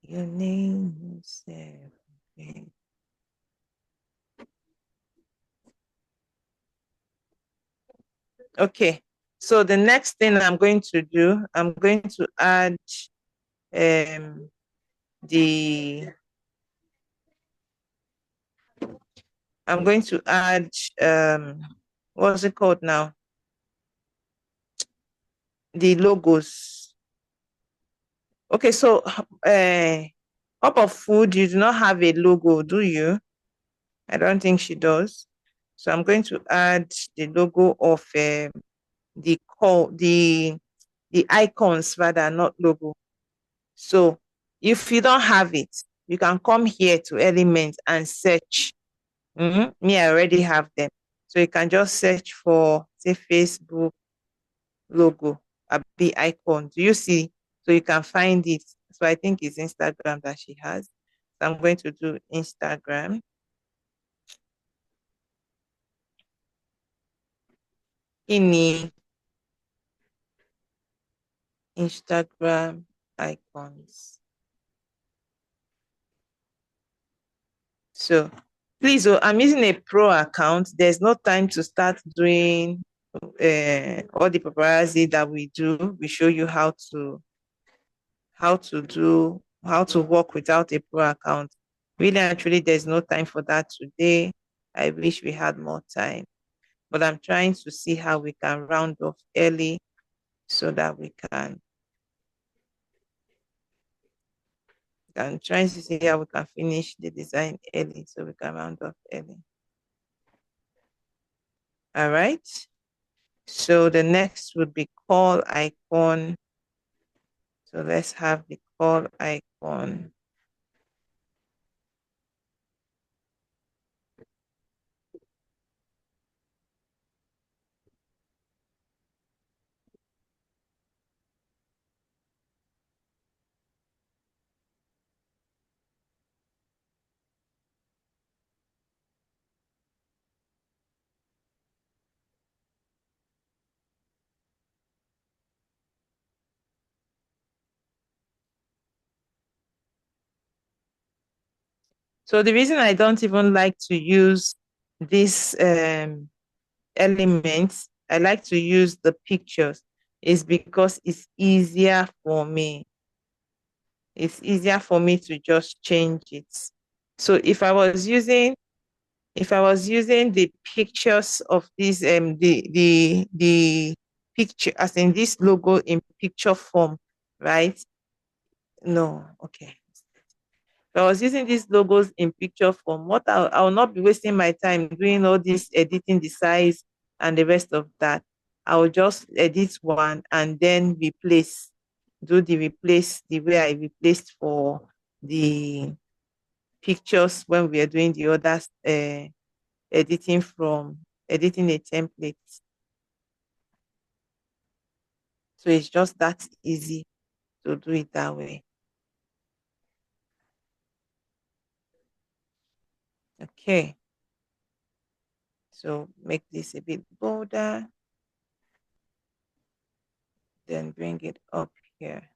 S2: Your name is everything. Okay. So the next thing I'm going to do, I'm going to add I'm going to add what's it called now? The logos. Okay, so cup of food, you do not have a logo, do you? I don't think she does. So I'm going to add the logo of the call the icons rather, not logo. So if you don't have it, you can come here to elements and search. Me, I already have them. So you can just search for, say, Facebook logo, a big icon. Do you see? So you can find it. So I think it's Instagram that she has. So I'm going to do Instagram. Ini Instagram icons. So please, I'm using a pro account. There's no time to start doing all the paparazzi that we do. We show you how to work without a pro account. Really, actually, there's no time for that today. I wish we had more time, but I'm trying to see how we can round off early so that we can. I'm trying to see how we can finish the design early so we can round off early. All right. So the next would be call icon. So let's have the call icon. So the reason I don't even like to use these elements, I like to use the pictures, is because it's easier for me. It's easier for me to just change it. So if I was using the pictures of this the picture as in this logo in picture form, right? No, okay. If I was using these logos in picture form, what I will not be wasting my time doing all this editing the size and the rest of that. I will just edit one and then do the replace the way I replaced for the pictures when we are doing the other editing a template. So it's just that easy to do it that way. Okay. So make this a bit bolder. Then bring it up here.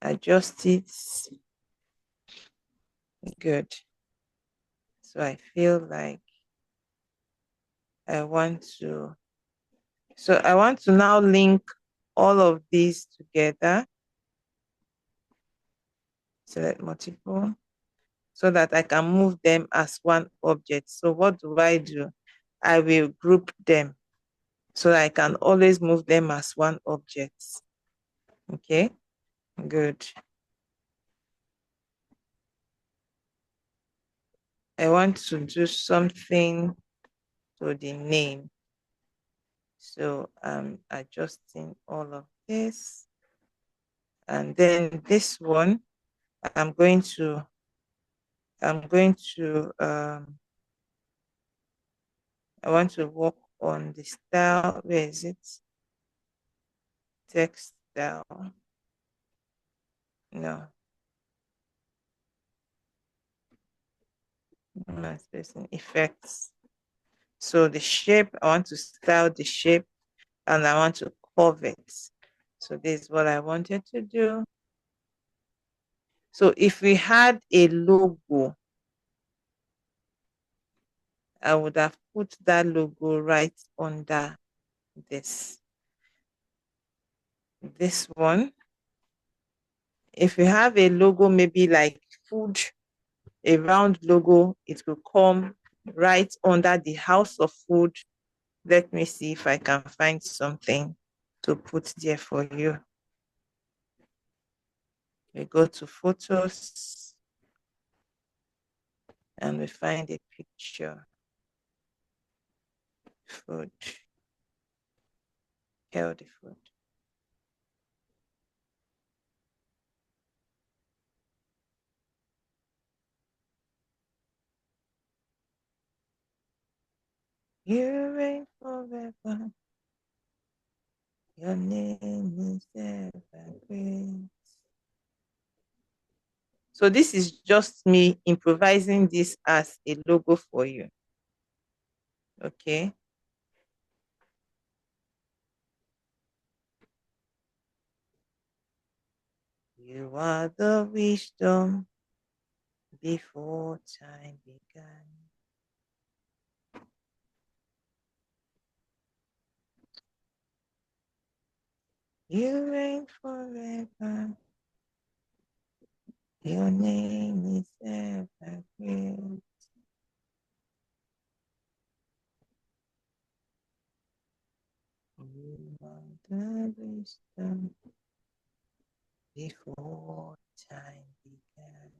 S2: Adjust it. Good. So I feel like I want to now link all of these together. Select multiple so that I can move them as one object. So what do? I will group them so that I can always move them as one object. Okay, good. I want to do something to the name. So I'm adjusting all of this. And then this one, I want to work on the style. Where is it? Text style. No. My spacing effects. So the shape, I want to style the shape and I want to curve it. So this is what I wanted to do. So if we had a logo, I would have put that logo right under this. This one. If you have a logo, maybe like food, a round logo, it will come right under the house of food. Let me see if I can find something to put there for you. We go to photos and we find a picture. Food, healthy food. You reign forever. Your name is ever great. So this is just me improvising this as a logo for you. Okay. You are the wisdom before time began. You reign forever. Your name is ever great. You are the wisdom before time began.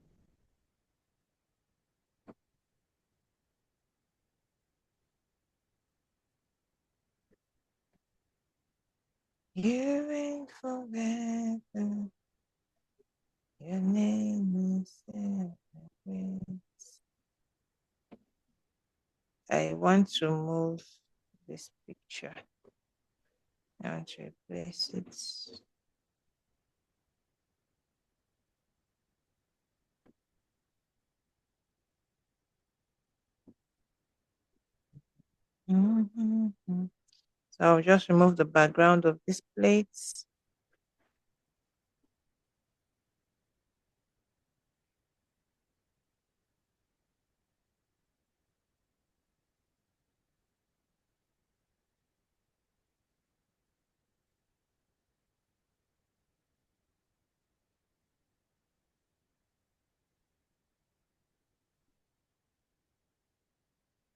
S2: You reign forever. Your name is ever great. I want to move this picture. I want to replace it. So I'll just remove the background of this plate.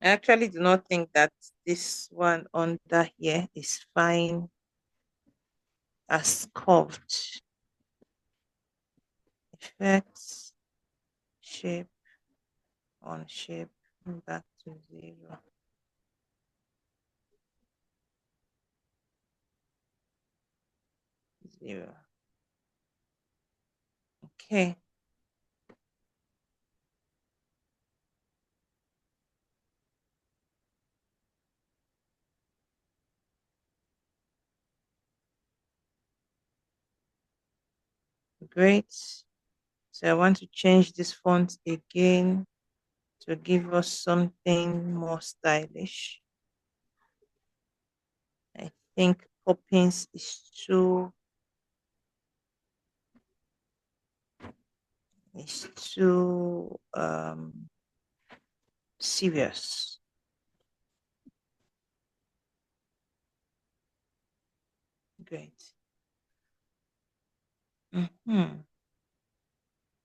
S2: I actually do not think that this one under here is fine as curved. Effects, shape, on shape, back to 0. Zero. Okay. Great. So I want to change this font again to give us something more stylish. I think Poppins is too serious. Great.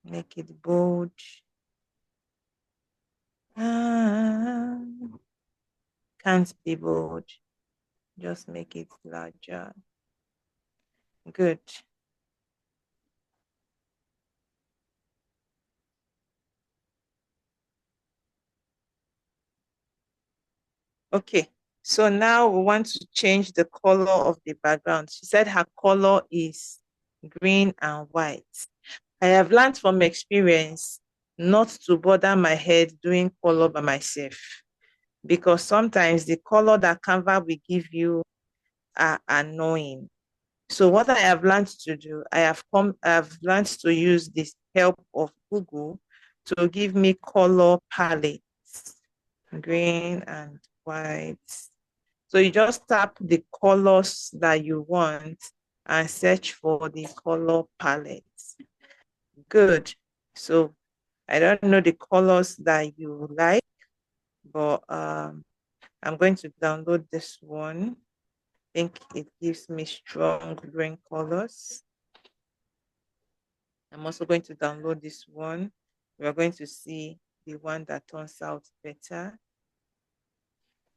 S2: Make it bold. Can't be bold. Just make it larger. Good. Okay. So now we want to change the color of the background. She said her color is green and white. I have learned from experience not to bother my head doing color by myself, because sometimes the color that Canva will give you are annoying. So what I have learned to do, I've learned to use this help of Google to give me color palettes, green and white. So you just tap the colors that you want and search for the color palettes. Good. So I don't know the colors that you like, but I'm going to download this one. I think it gives me strong green colors. I'm also going to download this one. We're going to see the one that turns out better.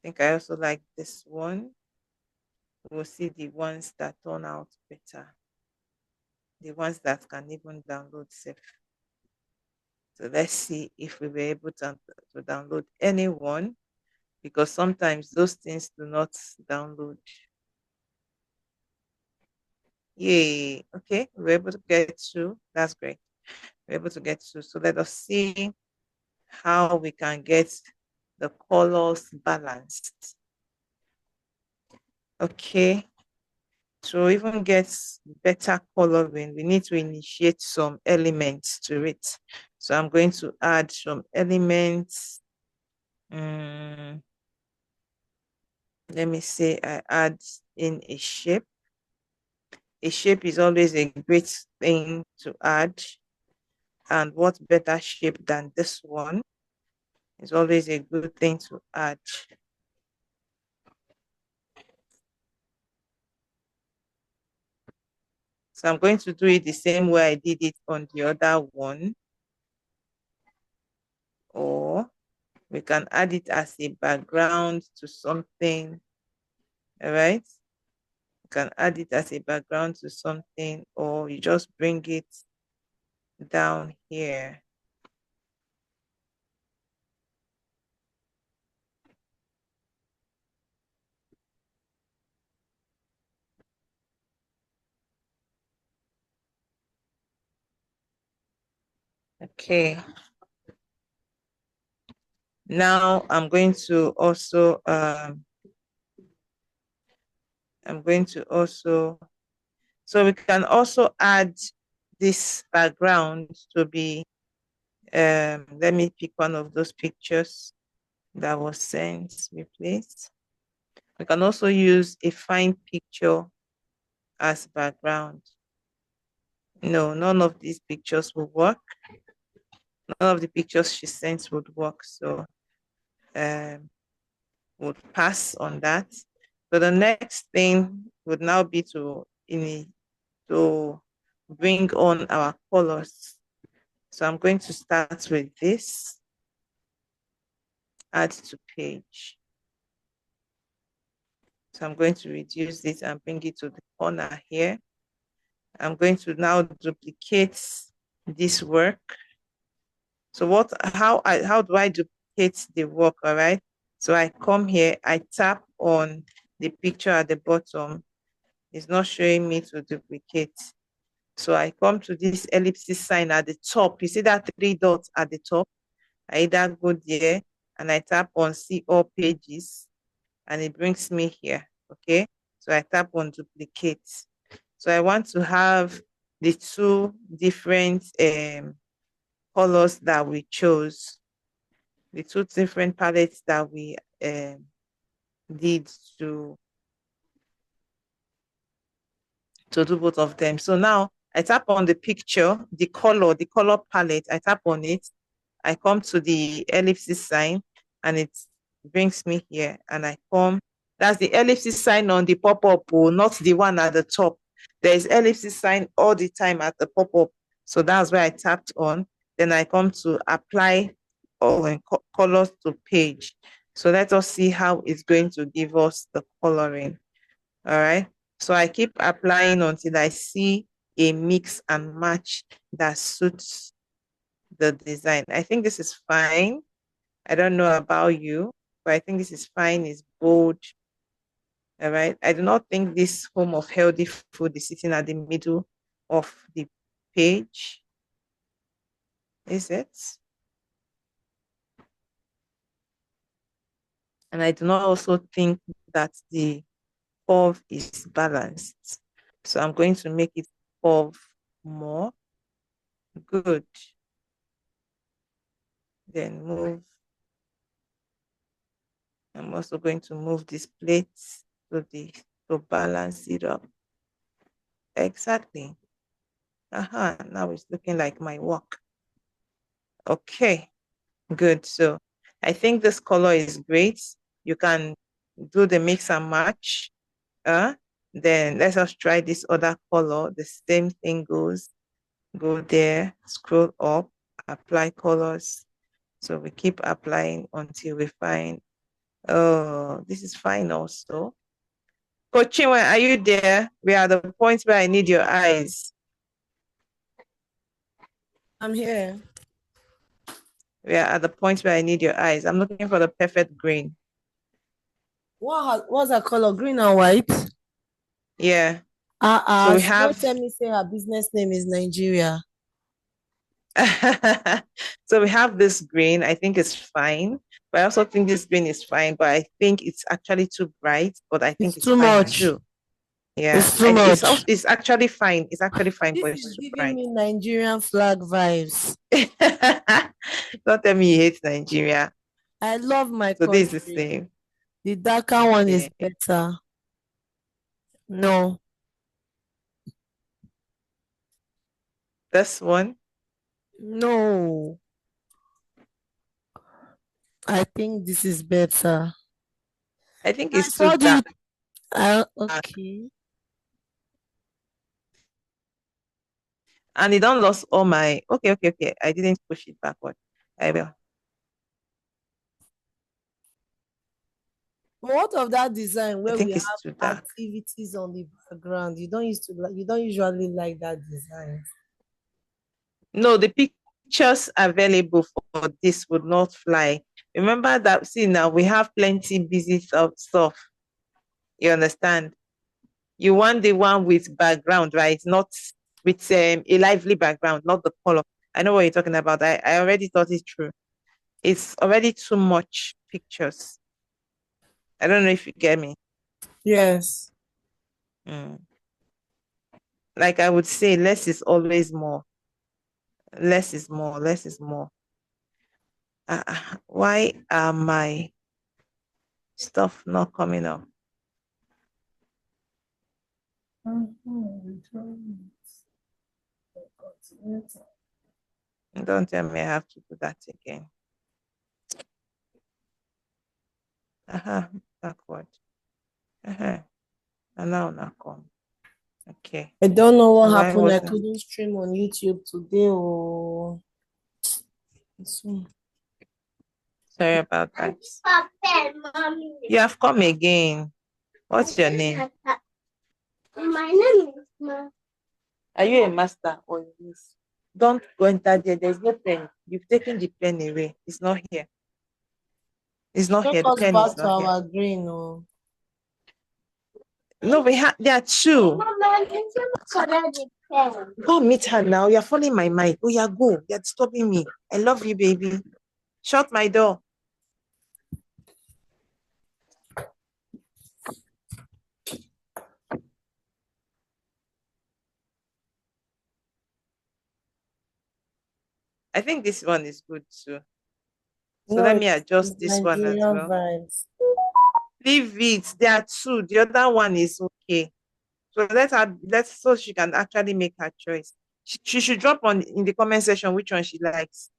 S2: think I also like this one. We'll see the ones that turn out better. The ones that can even download safe. So let's see if we were able to download any one, because sometimes those things do not download. Yay. Okay, we're able to get through. That's great. We're able to get through. So let us see how we can get the colors balanced. Okay. To even get better coloring, we need to initiate some elements to it. So I'm going to add some elements. Let me say I add in a shape. A shape is always a great thing to add. And what better shape than this one? It's always a good thing to add. So I'm going to do it the same way I did it on the other one. Or we can add it as a background to something. All right. You can add it as a background to something, or you just bring it down here. Okay. Now I'm going to also so we can also add this background to be let me pick one of those pictures that was sent, replaced. We can also use a fine picture as background. No, none of these pictures will work. None of the pictures she sent would work. So would pass on that. So the next thing would now be to bring on our colors. So I'm going to start with this, add to page. So I'm going to reduce this and bring it to the corner here. I'm going to now duplicate this work. So how do I duplicate the work? All right. So I come here, I tap on the picture at the bottom. It's not showing me to duplicate. So I come to this ellipsis sign at the top. You see that 3 dots at the top? I either go there and I tap on see all pages and it brings me here. Okay. So I tap on duplicate. So I want to have the two different colors that we chose, the two different palettes that we did to do both of them. So now I tap on the picture, the color palette, I tap on it, I come to the ellipsis sign and it brings me here and I come, that's the ellipsis sign on the pop-up, not the one at the top. There's ellipsis sign all the time at the pop-up. So that's where I tapped on. Then I come to apply all colors to page. So let us see how it's going to give us the coloring. All right. So I keep applying until I see a mix and match that suits the design. I think this is fine. I don't know about you, but I think this is fine. It's bold. All right. I do not think this home of healthy food is sitting at the middle of the page. Is it? And I do not also think that the curve is balanced. So I'm going to make it curve more. Good. Then move. I'm also going to move this plate to balance it up. Exactly. Now it's looking like my work. Okay, good. So I think this color is great. You can do the mix and match. Then let us try this other color. The same thing goes. Go there, scroll up, apply colors. So we keep applying until we find Oh, this is fine also. Coach Chinwendu, are you there? We are the points where I need your eyes.
S1: I'm here.
S2: We are at the point where I need your eyes. I'm looking for the perfect green.
S1: What's her color? Green and white?
S2: Yeah. So we
S1: She don't tell
S2: have
S1: me say her business name is Nigeria.
S2: so we have this green. I think it's fine. But I also think this green is fine. But I think it's actually too bright. But I think
S1: It's
S2: it's
S1: too
S2: fine
S1: much.
S2: too. Yeah.
S1: It's too much.
S2: It's actually fine. It's actually fine,
S1: This
S2: but
S1: is
S2: it's too
S1: giving
S2: bright.
S1: me Nigerian flag vibes.
S2: Don't tell me you hate Nigeria.
S1: I love my
S2: So this is the
S1: country.
S2: same.
S1: The darker one is
S2: Okay.
S1: better. No,
S2: This one.
S1: no. I think this is better.
S2: I think
S1: I
S2: it's too
S1: told you.
S2: dark.
S1: Okay.
S2: And it don't lost all my okay. I didn't push it backward. I will.
S1: But what of that design
S2: I
S1: where we
S2: think it's too
S1: have
S2: dark.
S1: activities on the background? You don't usually like that design.
S2: No, the pictures available for this would not fly. Remember that, see, now we have plenty busy stuff. You understand? You want the one with background, right? Not with a lively background, not the color. I know what you're talking about. I already thought it through. It's already too much pictures. I don't know if you get me.
S1: Yes.
S2: Mm. Like I would say, less is always more. Less is more. Less is more. Why are my stuff not coming up? Don't tell me I have to do that again. Backward. And now come. Okay.
S1: I don't know what
S2: So why
S1: happened. I
S2: wasn't
S1: couldn't stream on YouTube today. Oh,
S2: sorry about that. You have come again. What's your name?
S3: My name is Ma.
S2: Are you a master or a miss? Don't go enter there. There's no pen. You've taken the pen away. It's not here. It's not
S1: take
S2: here. The
S1: us
S2: pen
S1: back
S2: is
S1: to
S2: not here.
S1: our green. Oh,
S2: No, we have there are two.
S3: Mama, you can collect the pen.
S2: Go meet her now. You're following my mind. Oh, yeah, go. You're disturbing me. I love you, baby. Shut my door. I think this one is good too. So
S1: no,
S2: let me
S1: it's
S2: adjust this one as
S1: Nigerian
S2: well.
S1: vibes.
S2: Leave it. There are two. The other one is okay. So let's so she can actually make her choice. She should drop on in the comment section which one she likes.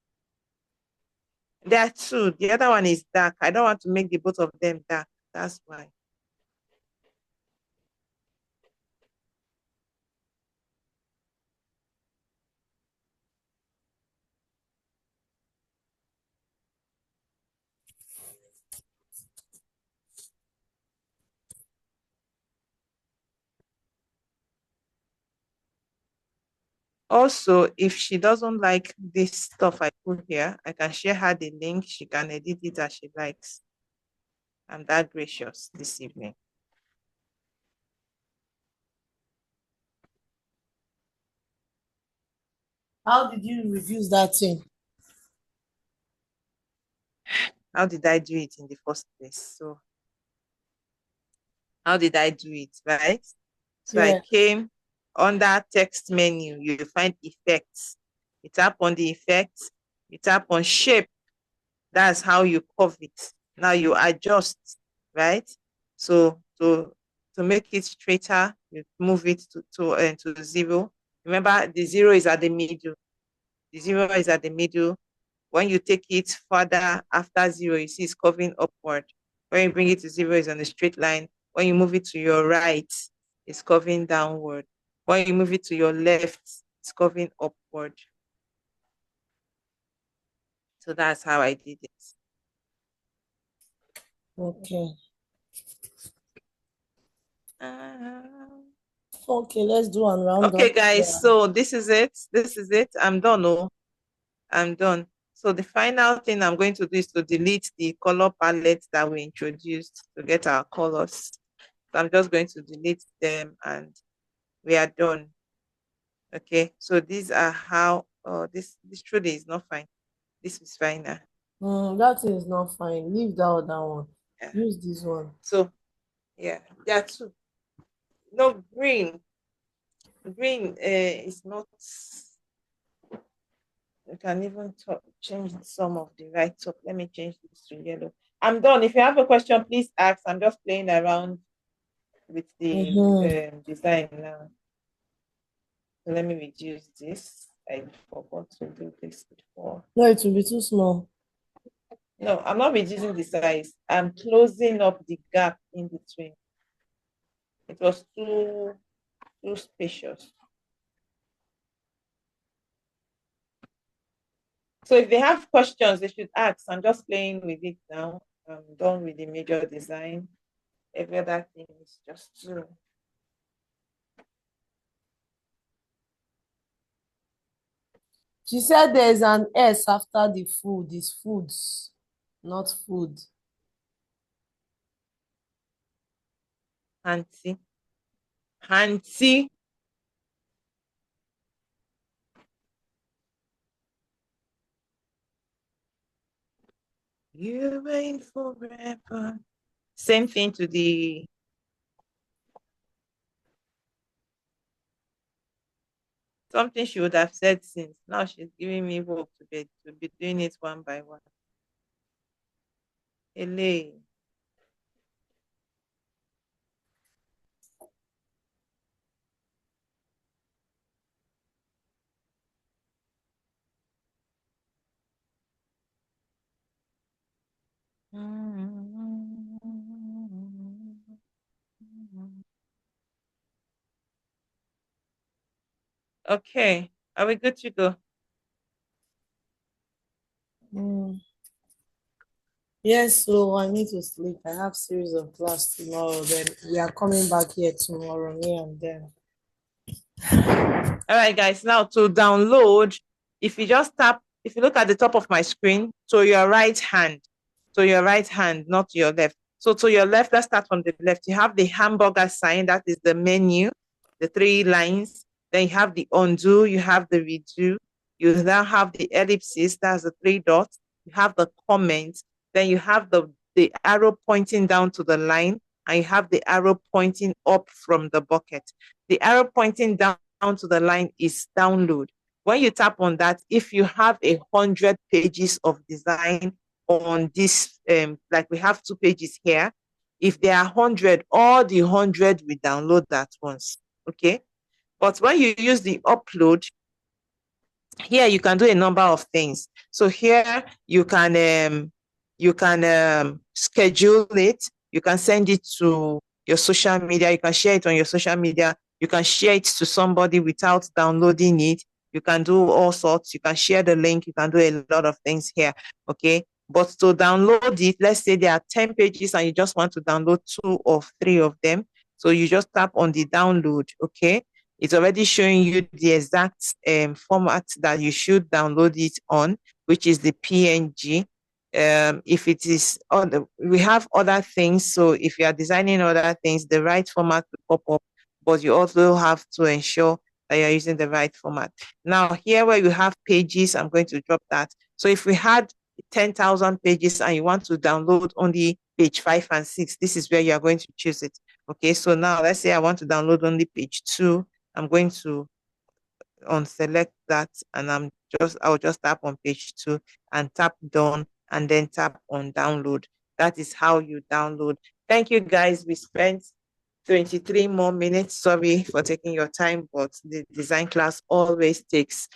S2: There are two. The other one is dark. I don't want to make the both of them dark. That's why. Also, if she doesn't like this stuff I put here, I can share her the link. She can edit it as she likes. I'm that gracious this evening.
S1: How did you review that thing?
S2: How did I do it in the first place? So how did I do it, right? So I
S1: Yeah.
S2: came under text menu, you find effects. You tap on the effects, you tap on shape. That's how you curve it. Now you adjust, right? So to make it straighter, you move it to 0. Remember, the 0 is at the middle. The 0 is at the middle. When you take it further after 0, you see it's curving upward. When you bring it to 0, it's on a straight line. When you move it to your right, it's curving downward. When you move it to your left, it's curving upward. So that's how I did it.
S1: Okay.
S2: Uh,
S1: Okay, let's do one round
S2: okay,
S1: up.
S2: guys. So this is it. This is it. I'm done. Oh, I'm done. So the final thing I'm going to do is to delete the color palette that we introduced to get our colors. So I'm just going to delete them and we are done. Okay. So these are how. Oh, this truly is not fine. This is fine now.
S1: That is not fine. Leave that other one.
S2: Yeah.
S1: Use this one.
S2: So yeah, there are two. No, green. Green is not. You can even change some of the right top. Let me change this to yellow. I'm done. If you have a question, please ask. I'm just playing around with the design now. So let me reduce this. I forgot to do this before.
S1: No, it will be too small.
S2: No, I'm not reducing the size. I'm closing up the gap in between. It was too spacious. So if they have questions, they should ask. I'm just playing with it now. I'm done with the major design. Every other thing is just too.
S1: She said there's an S after the food. It's foods, not food.
S2: Auntie. Auntie. You reign forever. Same thing to the something she would have said since. Now she's giving me work to be doing it one by one. Elaine. Okay, are we good to go?
S1: Yes, so I need to sleep. I have series of class tomorrow. Then we are coming back here tomorrow, me and them.
S2: All right, guys. Now to download, if you just tap, if you look at the top of my screen, to your right hand, not your left. So to your left, let's start from the left. You have the hamburger sign, that is the menu, the three lines. Then you have the undo, you have the redo. You now have the ellipsis, that's the three dots. You have the comments. Then you have the arrow pointing down to the line, and you have the arrow pointing up from the bucket. The arrow pointing down to the line is download. When you tap on that, if you have 100 pages of design on this, like we have 2 pages here, if there are 100, all the 100 we download at once. Okay. But when you use the upload, here you can do a number of things. So here you can schedule it. You can send it to your social media. You can share it on your social media. You can share it to somebody without downloading it. You can do all sorts. You can share the link. You can do a lot of things here. Okay. But to download it, let's say there are 10 pages and you just want to download 2 or 3 of them. So you just tap on the download. Okay. It's already showing you the exact format that you should download it on, which is the PNG. If it is we have other things. So if you are designing other things, the right format will pop up, but you also have to ensure that you're using the right format. Now, here where you have pages, I'm going to drop that. So if we had 10,000 pages and you want to download only page 5 and 6, this is where you are going to choose it. Okay, so now let's say I want to download only page 2. I'm going to unselect that and I'll just tap on page 2 and tap done and then tap on download. That is how you download. Thank you guys. We spent 23 more minutes. Sorry for taking your time, but the design class always takes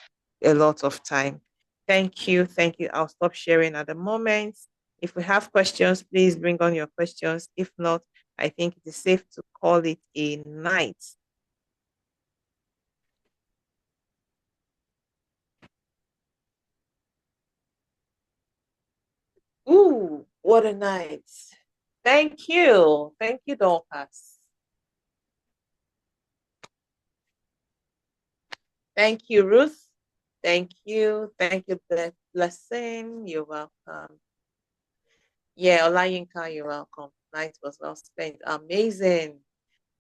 S2: a lot of time. Thank you. Thank you. I'll stop sharing at the moment. If we have questions, please bring on your questions. If not, I think it is safe to call it a night. Ooh, what a night. Thank you. Thank you, Dorcas. Thank you, Ruth. Thank you. Thank you, Blessing. You're welcome. Yeah, Olayinka, you're welcome. Night was well spent. Amazing.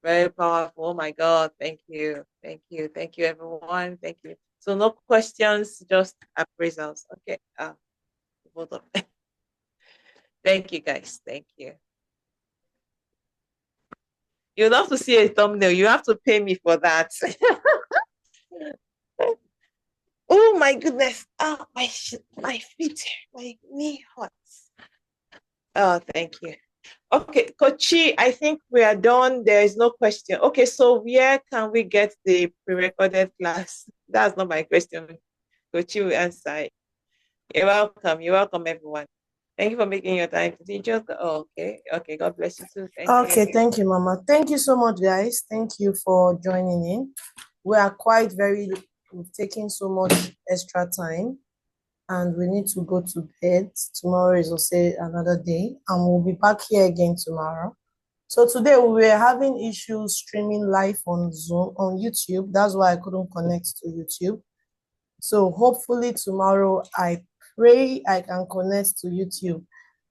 S2: Very powerful. Oh my God. Thank you. Thank you. Thank you, everyone. Thank you. So no questions, just appraisals. Okay. Both of them. Thank you, guys. Thank you. You'll have to see a thumbnail. You have to pay me for that. Oh my goodness. Oh, my feet, my knee hurts. Oh, thank you. Okay, Kochi, I think we are done. There is no question. Okay, so where can we get the pre-recorded class? That's not my question. Kochi will answer. You're welcome. You're welcome, everyone. Thank you for making your time to teach us. Oh, okay. Okay, God bless you too. Thank
S1: Okay,
S2: you.
S1: thank you, Mama. Thank you so much, guys. Thank you for joining in. We are we've taken so much extra time and we need to go to bed. Tomorrow is also another day and we'll be back here again tomorrow. So today we were having issues streaming live on Zoom, on YouTube. That's why I couldn't connect to YouTube. So hopefully tomorrow, I pray I can connect to YouTube.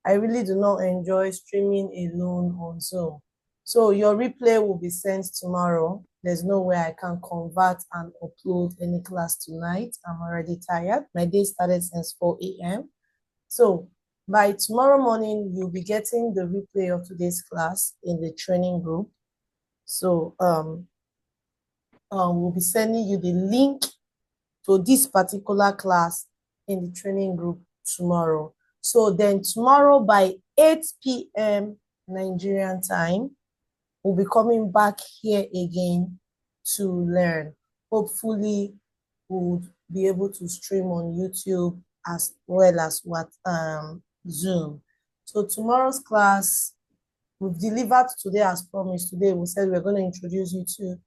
S1: I really do not enjoy streaming alone on Zoom. So your replay will be sent tomorrow. There's no way I can convert and upload any class tonight. I'm already tired. My day started since 4 a.m. So by tomorrow morning, you'll be getting the replay of today's class in the training group. So we'll be sending you the link to this particular class in the training group tomorrow. So then tomorrow by 8 p.m. Nigerian time, we'll be coming back here again to learn. Hopefully, we'll be able to stream on YouTube as well as Zoom. So tomorrow's class, we've delivered today as promised. Today, we said we're going to introduce you to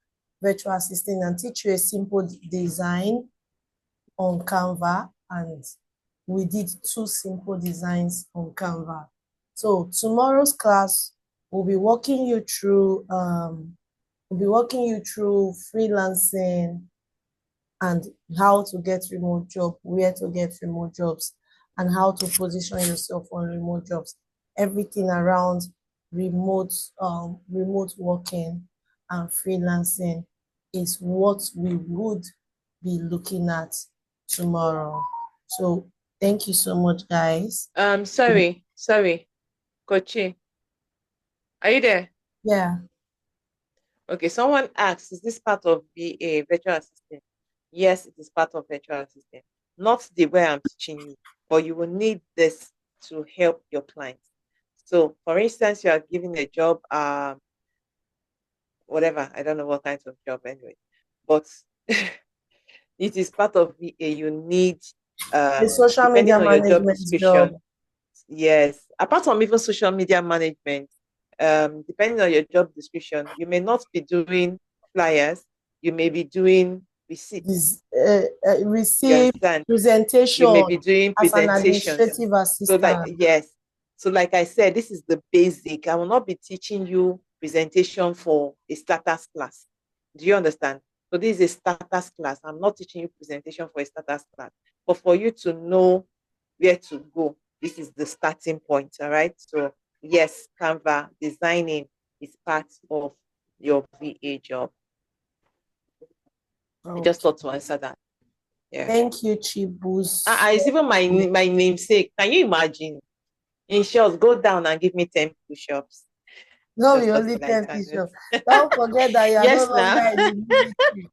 S1: virtual assistant and teach you a simple design on Canva, and we did 2 simple designs on Canva. So tomorrow's class will be walking you through freelancing and how to get remote job, where to get remote jobs, and how to position yourself on remote jobs. Everything around remote working and freelancing is what we would be looking at tomorrow. So thank you so much, guys.
S2: Sorry, Kochi. Are you there?
S1: Yeah.
S2: Okay, someone asks, is this part of VA, virtual assistant? Yes, it is part of virtual assistant. Not the way I'm teaching you, but you will need this to help your clients. So, for instance, you are giving a job, whatever, I don't know what kinds of job anyway, but it is part of VA. You need,
S1: The social
S2: depending
S1: media
S2: on your job
S1: management
S2: description,
S1: job.
S2: yes, apart from even social media management, depending on your job description, you may not be doing flyers, you may be doing receipts. You
S1: Receive
S2: understand? You may
S1: presentation
S2: be doing
S1: as an
S2: presentations.
S1: administrative
S2: So, like,
S1: assistant.
S2: yes. So, like I said, this is the basic. I will not be teaching you presentation for a starters class. Do you understand? So, this is a starters class. I'm not teaching you presentation for a starters class, but for you to know where to go, this is the starting point. All right. So, yes, Canva designing is part of your VA job. I just thought to answer that. Yeah.
S1: Thank you, Chibus.
S2: It's even my namesake. Can you imagine? In short, go down and give me 10 push-ups.
S1: No,
S2: Just
S1: we
S2: thought
S1: only
S2: that I
S1: 10
S2: can.
S1: push-ups. Don't forget that you are
S2: Yes,
S1: no longer
S2: now.
S1: in the military.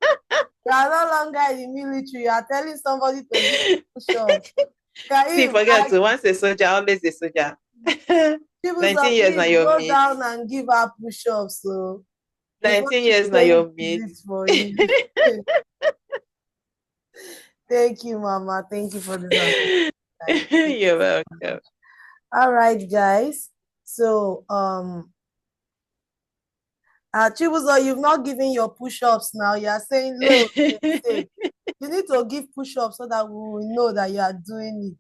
S1: You are no longer in the military. You are telling somebody to give push-ups.
S2: See, forget to once a soldier, always a soldier. 19 years now,
S1: please
S2: your
S1: go
S2: meat.
S1: down and give her push-ups. So
S2: 19 years now, your meat.
S1: For you. Thank you, Mama. Thank you for this.
S2: You're welcome.
S1: All right, guys. So, Chibuzo, you've not given your push-ups now. You are saying no. You need to give push-ups so that we will know that you are doing it.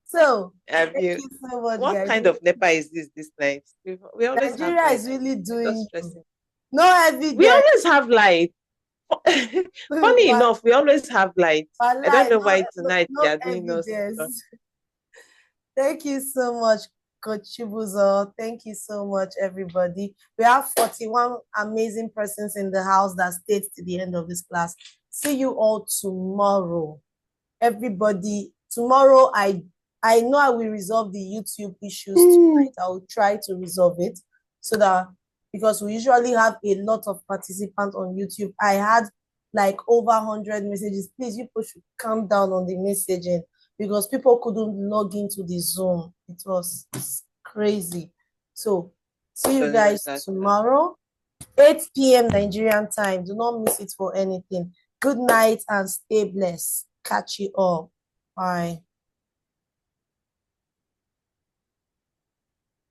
S1: So
S2: Have
S1: thank
S2: you?
S1: you so much,
S2: What
S1: guys.
S2: kind of NEPA is this night? We always have
S1: Nigeria
S2: light.
S1: is really
S2: You're just
S1: doing you.
S2: stressing.
S1: No
S2: We
S1: evidence.
S2: always have light. Funny
S1: But
S2: enough, we always have light. I don't
S1: lie,
S2: know
S1: no,
S2: why tonight they
S1: no
S2: are doing us this one.
S1: evidence. Thank you so much, Coach Chibuzo. Thank you so much, everybody. We have 41 amazing persons in the house that stayed to the end of this class. See you all tomorrow. Everybody, tomorrow I know I will resolve the YouTube issues tonight. I will try to resolve it so that, because we usually have a lot of participants on YouTube. I had like over 100 messages. Please, you people should calm down on the messaging because people couldn't log into the Zoom. It was crazy. So see you guys tomorrow, 8 p.m. Nigerian time. Do not miss it for anything. Good night and stay blessed. Catch you all. Bye.